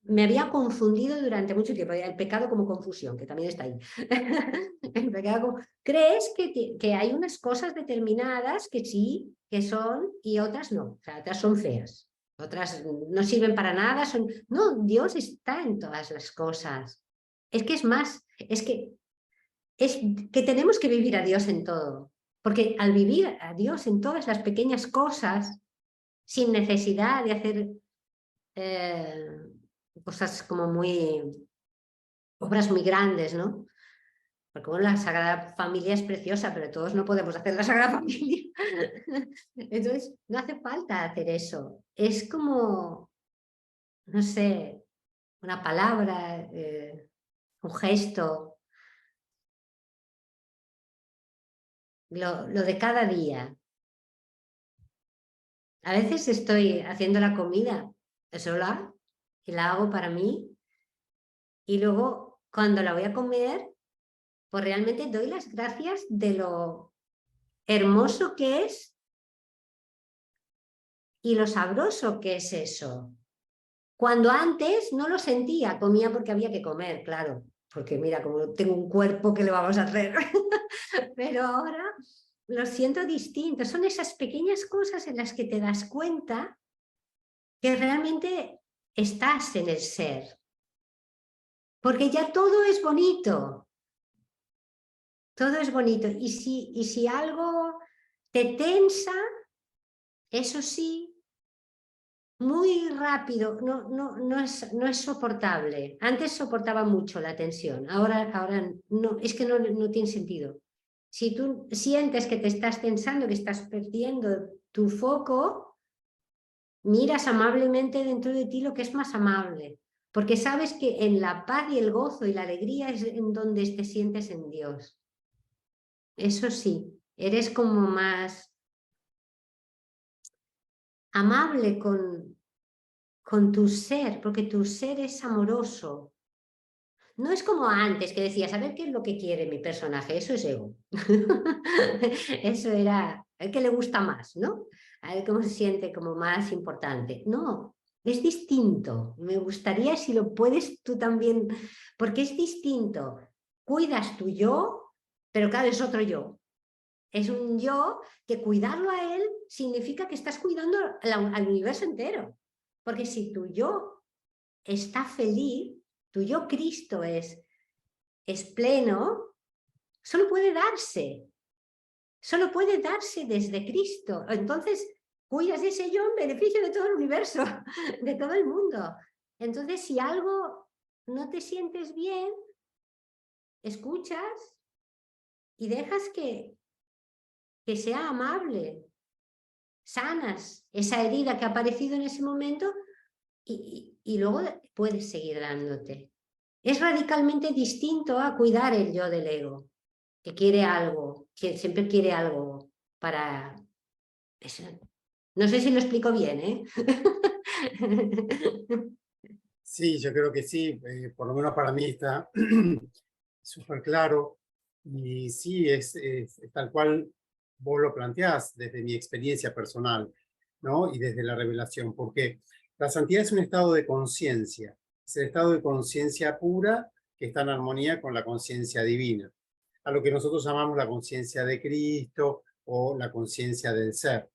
me había confundido durante mucho tiempo. El pecado como confusión, que también está ahí. El pecado ¿Crees que hay unas cosas determinadas que sí, que son, y otras no? O sea, otras son feas. Otras no sirven para nada. No, Dios está en todas las cosas. Es que es más, es que tenemos que vivir a Dios en todo. Porque al vivir a Dios en todas las pequeñas cosas, sin necesidad de hacer cosas como obras muy grandes, ¿no? Porque bueno, la Sagrada Familia es preciosa, pero todos no podemos hacer la Sagrada Familia. Entonces, no hace falta hacer eso. Es como, no sé, una palabra, un gesto, lo de cada día. A veces estoy haciendo la comida sola y la hago para mí y luego cuando la voy a comer, pues realmente doy las gracias de lo hermoso que es y lo sabroso que es eso. Cuando antes no lo sentía, comía porque había que comer, claro, porque mira, como tengo un cuerpo, ¿qué le vamos a hacer? Pero ahora lo siento distinto. Son esas pequeñas cosas en las que te das cuenta que realmente estás en el ser. Porque ya todo es bonito. Todo es bonito. Y si algo te tensa, eso sí, muy rápido, no es soportable. Antes soportaba mucho la tensión, ahora no, es que no tiene sentido. Si tú sientes que te estás tensando, que estás perdiendo tu foco, miras amablemente dentro de ti lo que es más amable, porque sabes que en la paz y el gozo y la alegría es en donde te sientes en Dios. Eso sí, eres como más amable con tu ser, porque tu ser es amoroso. No es como antes que decías, a ver qué es lo que quiere mi personaje, eso es ego. Eso era el que le gusta más, ¿no? A ver cómo se siente como más importante. No, es distinto. Me gustaría si lo puedes tú también, porque es distinto. Cuidas tu yo, pero claro, es otro yo. Es un yo que cuidarlo a él significa que estás cuidando al universo entero. Porque si tu yo está feliz, tu yo Cristo es pleno, solo puede darse desde Cristo. Entonces, cuidas de ese yo en beneficio de todo el universo, de todo el mundo. Entonces, si algo no te sientes bien, escuchas y dejas que sea amable, sanas esa herida que ha aparecido en ese momento y luego puedes seguir dándote. Es radicalmente distinto a cuidar el yo del ego, que quiere algo, que siempre quiere algo para eso. No sé si lo explico bien, ¿eh? Sí, yo creo que sí, por lo menos para mí está súper claro. Y sí, es tal cual vos lo planteás desde mi experiencia personal, ¿no? Y desde la revelación, porque la santidad es un estado de conciencia, es el estado de conciencia pura que está en armonía con la conciencia divina, a lo que nosotros llamamos la conciencia de Cristo o la conciencia del ser.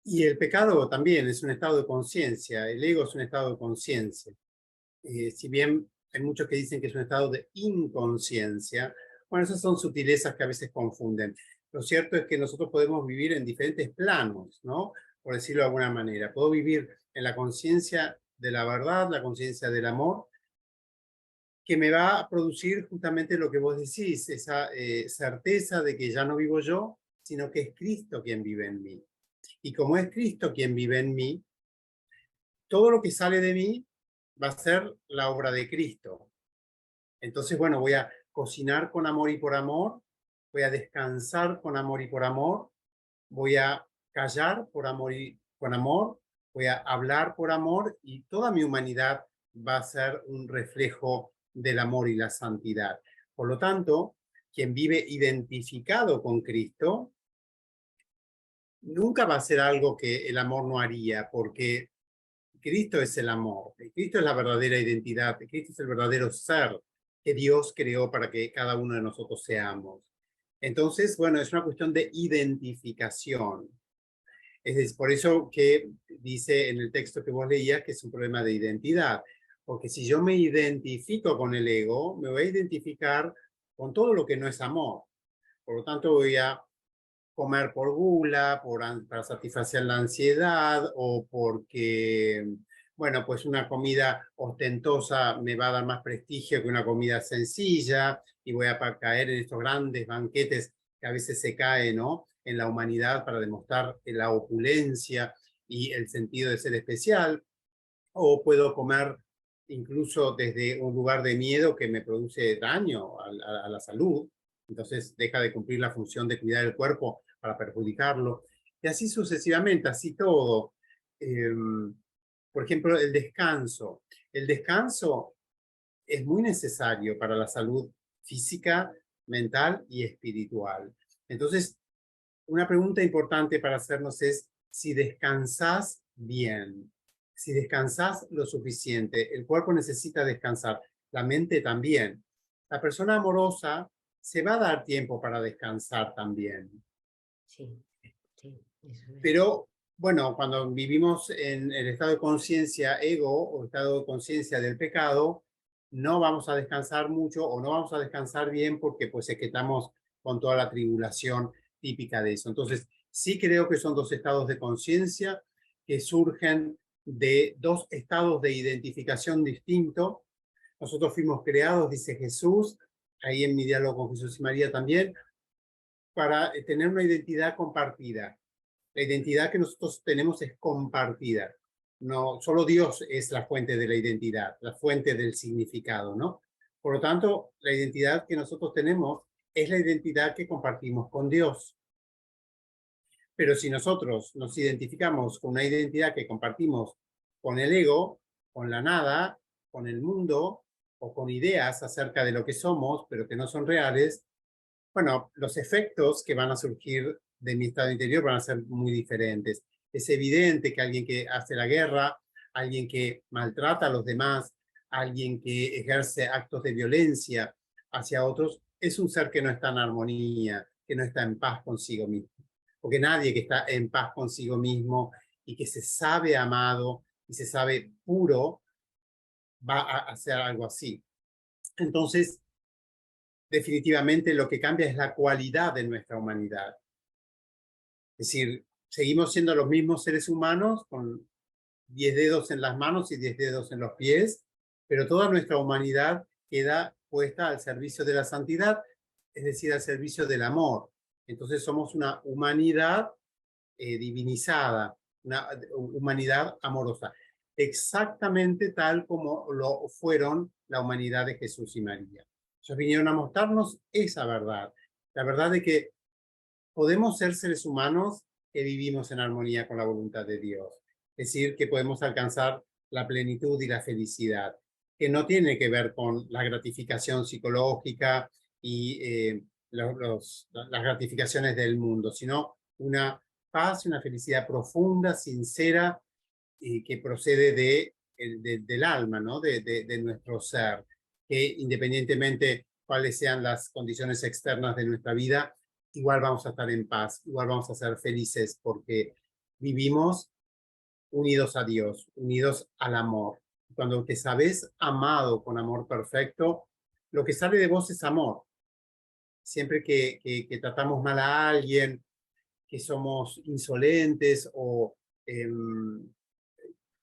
Y el pecado también es un estado de conciencia, el ego es un estado de conciencia. Si bien hay muchos que dicen que es un estado de inconsciencia, bueno, esas son sutilezas que a veces confunden. Lo cierto es que nosotros podemos vivir en diferentes planos, ¿no? Por decirlo de alguna manera. Puedo vivir en la conciencia de la verdad, la conciencia del amor, que me va a producir justamente lo que vos decís, esa certeza de que ya no vivo yo, sino que es Cristo quien vive en mí. Y como es Cristo quien vive en mí, todo lo que sale de mí va a ser la obra de Cristo. Entonces, bueno, voy a cocinar con amor y por amor, voy a descansar con amor y por amor, voy a callar por amor y con amor, voy a hablar por amor y toda mi humanidad va a ser un reflejo del amor y la santidad. Por lo tanto, quien vive identificado con Cristo nunca va a ser algo que el amor no haría, porque Cristo es el amor, Cristo es la verdadera identidad, Cristo es el verdadero ser que Dios creó para que cada uno de nosotros seamos. Entonces, bueno, es una cuestión de identificación. Es por eso que dice en el texto que vos leías que es un problema de identidad, porque si yo me identifico con el ego, me voy a identificar con todo lo que no es amor. Por lo tanto, voy a comer por gula, para satisfacer la ansiedad o porque, bueno, pues una comida ostentosa me va a dar más prestigio que una comida sencilla y voy a caer en estos grandes banquetes que a veces se caen, ¿no?, en la humanidad para demostrar la opulencia y el sentido de ser especial. O puedo comer incluso desde un lugar de miedo que me produce daño a la salud. Entonces deja de cumplir la función de cuidar el cuerpo para perjudicarlo. Y así sucesivamente, así todo. Por ejemplo, el descanso. El descanso es muy necesario para la salud física, mental y espiritual. Entonces, una pregunta importante para hacernos es si descansás bien, si descansás lo suficiente. El cuerpo necesita descansar, la mente también. La persona amorosa se va a dar tiempo para descansar también. Sí, sí, eso es. Pero, bueno, cuando vivimos en el estado de conciencia ego o estado de conciencia del pecado, no vamos a descansar mucho o no vamos a descansar bien porque pues es que estamos con toda la tribulación típica de eso. Entonces, sí creo que son dos estados de conciencia que surgen de dos estados de identificación distintos. Nosotros fuimos creados, dice Jesús, ahí en mi diálogo con Jesús y María también, para tener una identidad compartida. La identidad que nosotros tenemos es compartida. No, solo Dios es la fuente de la identidad, la fuente del significado, ¿no? Por lo tanto, la identidad que nosotros tenemos es la identidad que compartimos con Dios. Pero si nosotros nos identificamos con una identidad que compartimos con el ego, con la nada, con el mundo, o con ideas acerca de lo que somos, pero que no son reales, bueno, los efectos que van a surgir de mi estado interior van a ser muy diferentes. Es evidente que alguien que hace la guerra, alguien que maltrata a los demás, alguien que ejerce actos de violencia hacia otros, es un ser que no está en armonía, que no está en paz consigo mismo. Porque nadie que está en paz consigo mismo y que se sabe amado y se sabe puro va a hacer algo así. Entonces, definitivamente lo que cambia es la cualidad de nuestra humanidad. Es decir, seguimos siendo los mismos seres humanos con 10 dedos en las manos y 10 dedos en los pies, pero toda nuestra humanidad queda puesta al servicio de la santidad, es decir, al servicio del amor. Entonces somos una humanidad divinizada, una humanidad amorosa, exactamente tal como lo fueron la humanidad de Jesús y María. Ellos vinieron a mostrarnos esa verdad, la verdad de que podemos ser seres humanos que vivimos en armonía con la voluntad de Dios. Es decir, que podemos alcanzar la plenitud y la felicidad, que no tiene que ver con la gratificación psicológica y las gratificaciones del mundo, sino una paz y una felicidad profunda, sincera, que procede del alma, ¿no? De nuestro ser, que independientemente cuáles sean las condiciones externas de nuestra vida, igual vamos a estar en paz, igual vamos a ser felices porque vivimos unidos a Dios, unidos al amor. Cuando te sabes amado con amor perfecto, lo que sale de vos es amor. Siempre que tratamos mal a alguien, que somos insolentes o,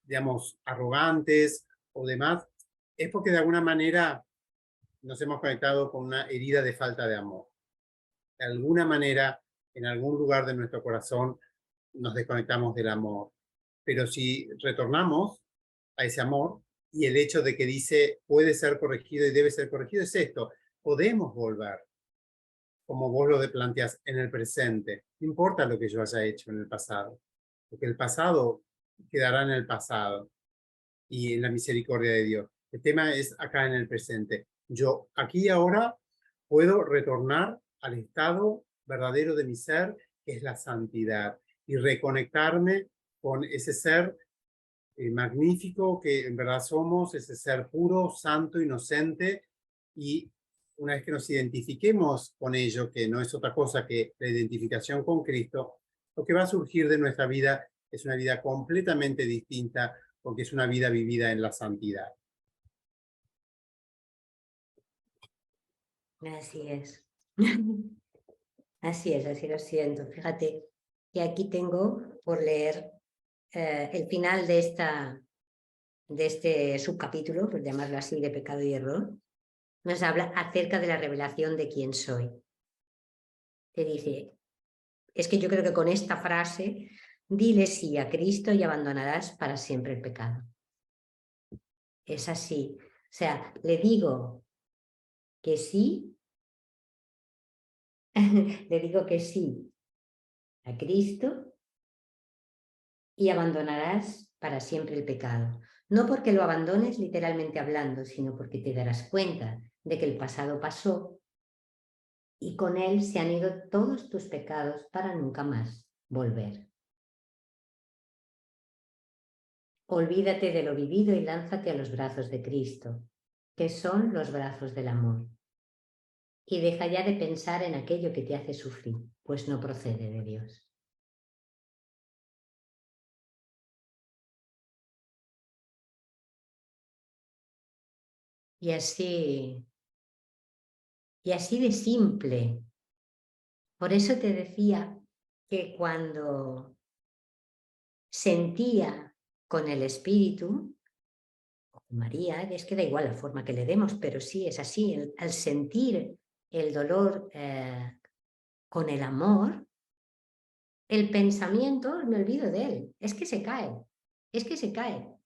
digamos, arrogantes o demás, es porque de alguna manera nos hemos conectado con una herida de falta de amor. De alguna manera, en algún lugar de nuestro corazón, nos desconectamos del amor. Pero si retornamos a ese amor, y el hecho de que dice puede ser corregido y debe ser corregido es esto, podemos volver, como vos lo planteas, en el presente. No importa lo que yo haya hecho en el pasado, porque el pasado quedará en el pasado y en la misericordia de Dios. El tema es acá en el presente. Yo aquí y ahora puedo retornar al estado verdadero de mi ser, que es la santidad, y reconectarme con ese ser magnífico que en verdad somos, ese ser puro, santo, inocente, y una vez que nos identifiquemos con ello, que no es otra cosa que la identificación con Cristo, lo que va a surgir de nuestra vida es una vida completamente distinta, porque es una vida vivida en la santidad. Así es. Así lo siento. Fíjate que aquí tengo por leer el final de este subcapítulo, por llamarlo así, de pecado y error. Nos habla acerca de la revelación de quién soy. Te dice, es que yo creo que con esta frase, dile sí a Cristo y abandonarás para siempre el pecado. Es así. O sea, le digo que sí, le digo que sí a Cristo y abandonarás para siempre el pecado. No porque lo abandones literalmente hablando, sino porque te darás cuenta de que el pasado pasó y con él se han ido todos tus pecados para nunca más volver. Olvídate de lo vivido y lánzate a los brazos de Cristo, que son los brazos del amor. Y deja ya de pensar en aquello que te hace sufrir, pues no procede de Dios. Y así de simple. Por eso te decía que cuando sentía con el Espíritu, o con María, es que da igual la forma que le demos, pero sí es así, al sentir el dolor con el amor, el pensamiento, me olvido de él, es que se cae,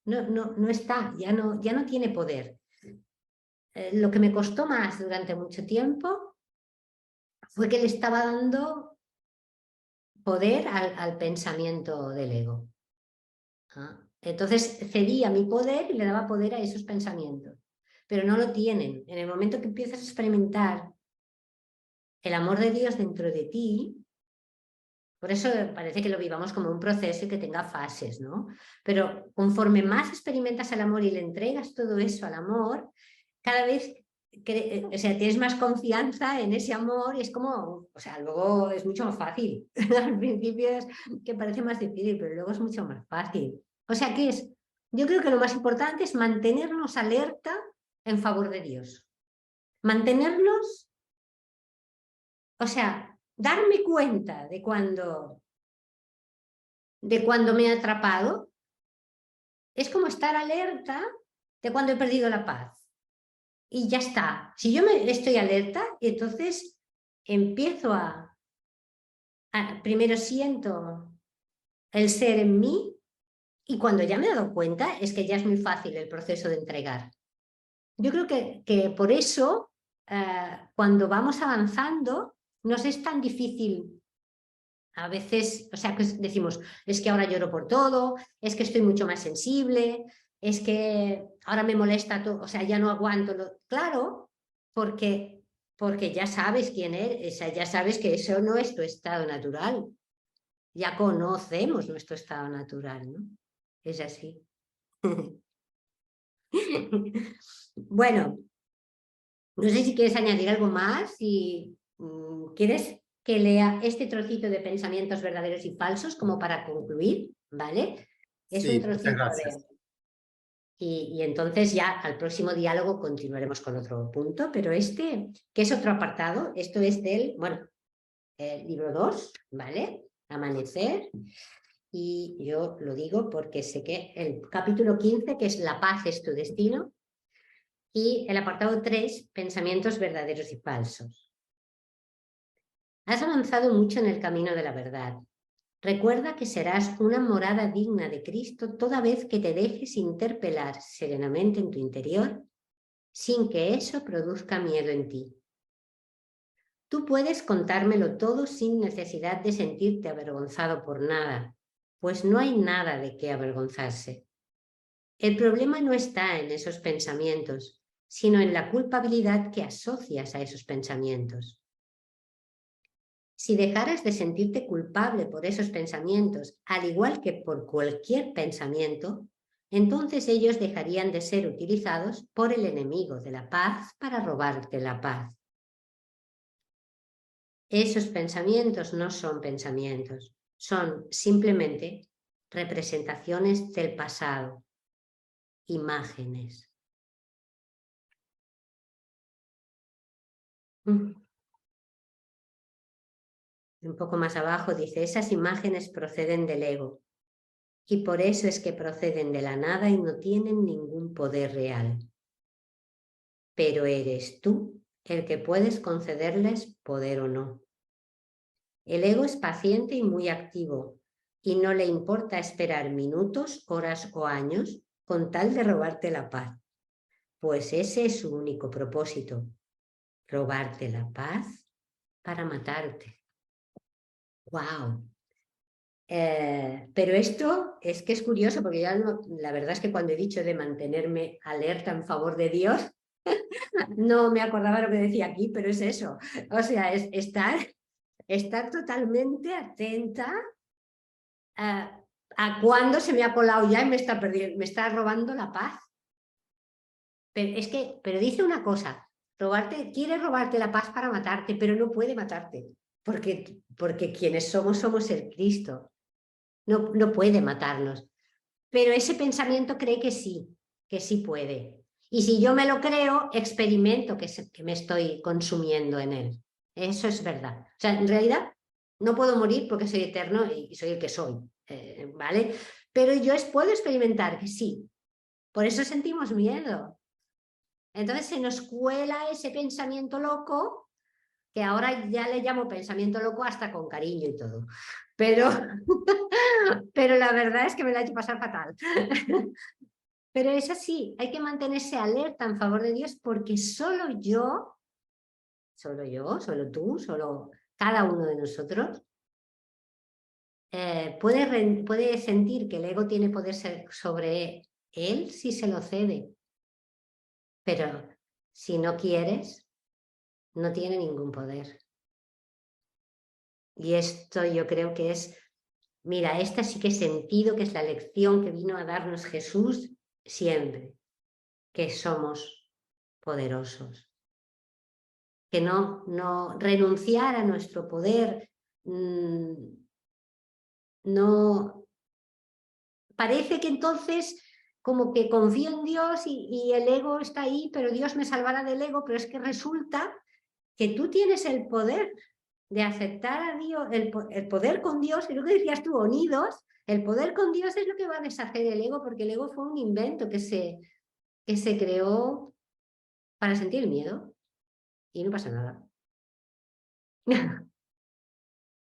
no está, ya no tiene poder. Lo que me costó más durante mucho tiempo fue que le estaba dando poder al pensamiento del ego. Entonces cedía mi poder y le daba poder a esos pensamientos, pero no lo tienen. En el momento que empiezas a experimentar el amor de Dios dentro de ti, por eso parece que lo vivamos como un proceso y que tenga fases, ¿no? Pero conforme más experimentas el amor y le entregas todo eso al amor, cada vez tienes más confianza en ese amor y es como, luego es mucho más fácil. Al principio es que parece más difícil, pero luego es mucho más fácil. Yo creo que lo más importante es mantenernos alerta en favor de Dios. Mantenernos, darme cuenta de cuando me he atrapado, es como estar alerta de cuando he perdido la paz. Y ya está. Si yo estoy alerta, entonces empiezo primero siento el ser en mí y cuando ya me he dado cuenta es que ya es muy fácil el proceso de entregar. Yo creo que por eso cuando vamos avanzando nos es tan difícil a veces, que decimos, es que ahora lloro por todo, es que estoy mucho más sensible, es que ahora me molesta todo, ya no aguanto. Claro, porque ya sabes quién eres, ya sabes que eso no es tu estado natural. Ya conocemos nuestro estado natural, ¿no? Es así. Bueno, no sé si quieres añadir algo más, si quieres que lea este trocito de pensamientos verdaderos y falsos como para concluir, ¿vale? Es Sí, un trocito muchas gracias. Y entonces ya al próximo diálogo continuaremos con otro punto, pero que es otro apartado, esto es del, libro 2, ¿vale? Amanecer. Y yo lo digo porque sé que el capítulo 15, que es La paz es tu destino, y el apartado 3, pensamientos verdaderos y falsos. Has avanzado mucho en el camino de la verdad. Recuerda que serás una morada digna de Cristo toda vez que te dejes interpelar serenamente en tu interior, sin que eso produzca miedo en ti. Tú puedes contármelo todo sin necesidad de sentirte avergonzado por nada. pues no hay nada de qué avergonzarse. El problema no está en esos pensamientos, sino en la culpabilidad que asocias a esos pensamientos. Si dejaras de sentirte culpable por esos pensamientos, al igual que por cualquier pensamiento, entonces ellos dejarían de ser utilizados por el enemigo de la paz para robarte la paz. Esos pensamientos no son pensamientos, son simplemente representaciones del pasado, imágenes. Un poco más abajo dice, esas imágenes proceden del ego y por eso es que proceden de la nada y no tienen ningún poder real. Pero eres tú el que puedes concederles poder o no. El ego es paciente y muy activo y no le importa esperar minutos, horas o años con tal de robarte la paz, pues ese es su único propósito, robarte la paz para matarte. ¡Wow! Pero esto es que es curioso porque ya no, la verdad es que cuando he dicho de mantenerme alerta en favor de Dios, no me acordaba lo que decía aquí, pero es eso. O sea, es estar totalmente atenta a cuándo se me ha colado ya y me está robando la paz. Pero dice una cosa, quiere robarte la paz para matarte, pero no puede matarte, porque quienes somos el Cristo. No puede matarnos. Pero ese pensamiento cree que sí puede. Y si yo me lo creo, experimento que me estoy consumiendo en él. Eso es verdad. O sea, en realidad no puedo morir porque soy eterno y soy el que soy, ¿vale? Pero yo puedo experimentar que sí. Por eso sentimos miedo. Entonces se nos cuela ese pensamiento loco, que ahora ya le llamo pensamiento loco hasta con cariño y todo. Pero, pero la verdad es que me lo ha hecho pasar fatal. Pero es así, hay que mantenerse alerta en favor de Dios porque solo tú, solo cada uno de nosotros puede sentir que el ego tiene poder sobre él si se lo cede. Pero si no quieres, no tiene ningún poder. Y esto yo creo que es, mira, esta sí que he sentido que es la lección que vino a darnos Jesús siempre, que somos poderosos. Que no renunciar a nuestro poder, no parece que entonces como que confío en Dios y el ego está ahí, pero Dios me salvará del ego, pero es que resulta que tú tienes el poder de aceptar a Dios, el poder con Dios, y lo que decías tú, unidos, el poder con Dios es lo que va a deshacer el ego, porque el ego fue un invento que se creó para sentir miedo y no pasa nada.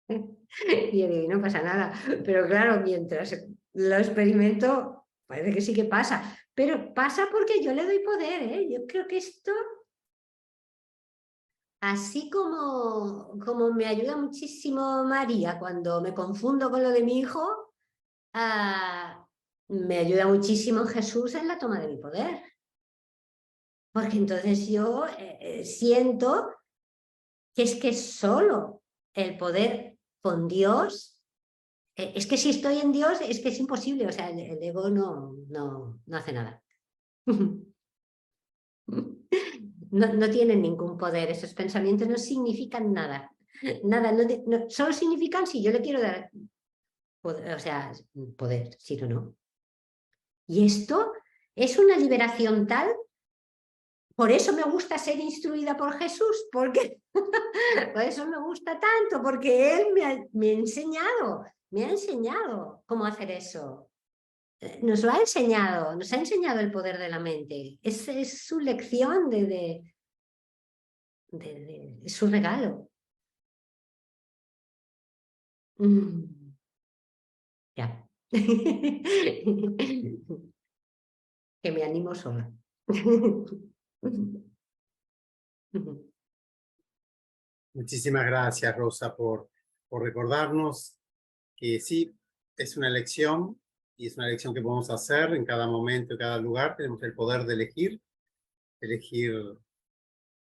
Y yo digo, no pasa nada. Pero claro, mientras lo experimento, parece que sí que pasa. Pero pasa porque yo le doy poder, ¿eh? Yo creo que esto, así como me ayuda muchísimo María cuando me confundo con lo de mi hijo, me ayuda muchísimo Jesús en la toma de mi poder. Porque entonces yo siento que solo el poder con Dios. Es que si estoy en Dios, es que es imposible, o sea, el ego no hace nada. No tienen ningún poder, esos pensamientos no significan nada. Nada, solo significan si yo le quiero dar poder, o sea, poder, si no. Y esto es una liberación tal, por eso me gusta ser instruida por Jesús, porque por eso me gusta tanto, porque Él me ha enseñado cómo hacer eso. Nos lo ha enseñado, nos ha enseñado el poder de la mente. Es su lección, es su regalo. Ya. Que me animo sola. Muchísimas gracias, Rosa, por recordarnos que sí, es una elección, y es una elección que podemos hacer en cada momento, en cada lugar. Tenemos el poder de elegir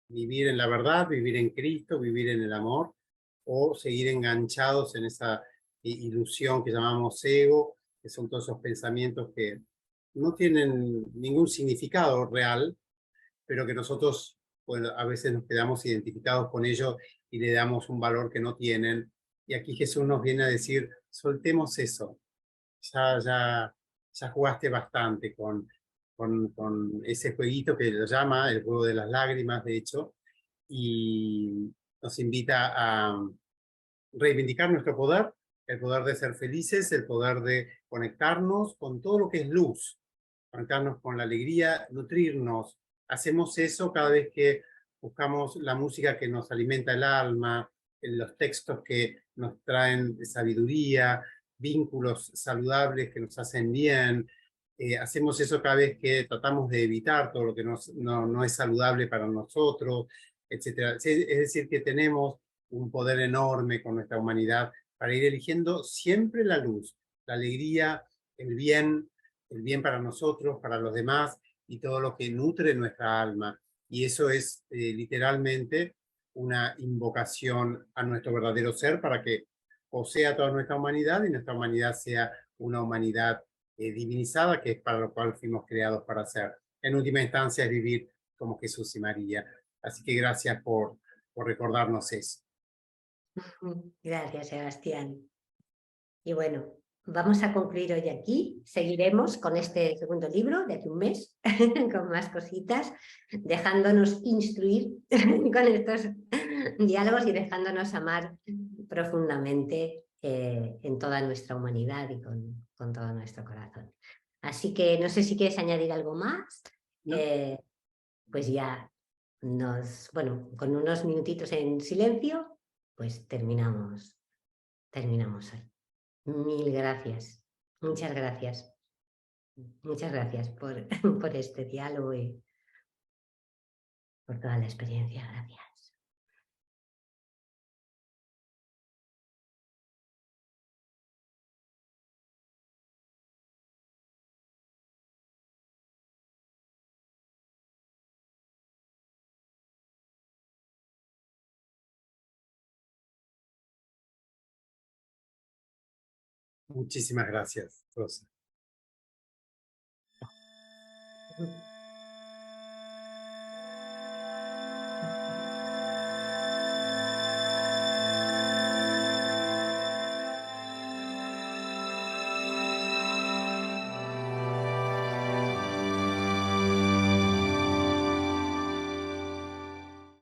vivir en la verdad, vivir en Cristo, vivir en el amor, o seguir enganchados en esa ilusión que llamamos ego, que son todos esos pensamientos que no tienen ningún significado real, pero que nosotros, bueno, a veces nos quedamos identificados con ellos y le damos un valor que no tienen. Y aquí Jesús nos viene a decir, soltemos eso. Ya jugaste bastante con ese jueguito que lo llama el juego de las lágrimas, de hecho, y nos invita a reivindicar nuestro poder, el poder de ser felices, el poder de conectarnos con todo lo que es luz, conectarnos con la alegría, nutrirnos. Hacemos eso cada vez que buscamos la música que nos alimenta el alma, los textos que nos traen sabiduría, vínculos saludables que nos hacen bien. Hacemos eso cada vez que tratamos de evitar todo lo que no es saludable para nosotros, etc. Es decir, que tenemos un poder enorme con nuestra humanidad para ir eligiendo siempre la luz, la alegría, el bien para nosotros, para los demás y todo lo que nutre nuestra alma. Y eso es literalmente una invocación a nuestro verdadero ser para que posea toda nuestra humanidad y nuestra humanidad sea una humanidad divinizada, que es para lo cual fuimos creados para hacer. En última instancia es vivir como Jesús y María. Así que gracias por recordarnos eso. Gracias, Sebastián. Y bueno, vamos a concluir hoy aquí. Seguiremos con este segundo libro de hace un mes, con más cositas, dejándonos instruir con estos diálogos y dejándonos amar profundamente en toda nuestra humanidad y con todo nuestro corazón. Así que no sé si quieres añadir algo más. ¿No? Pues ya bueno, con unos minutitos en silencio, pues terminamos hoy. Mil gracias, muchas gracias. Muchas gracias por, por este diálogo y por toda la experiencia. Gracias. Muchísimas gracias, Rosa.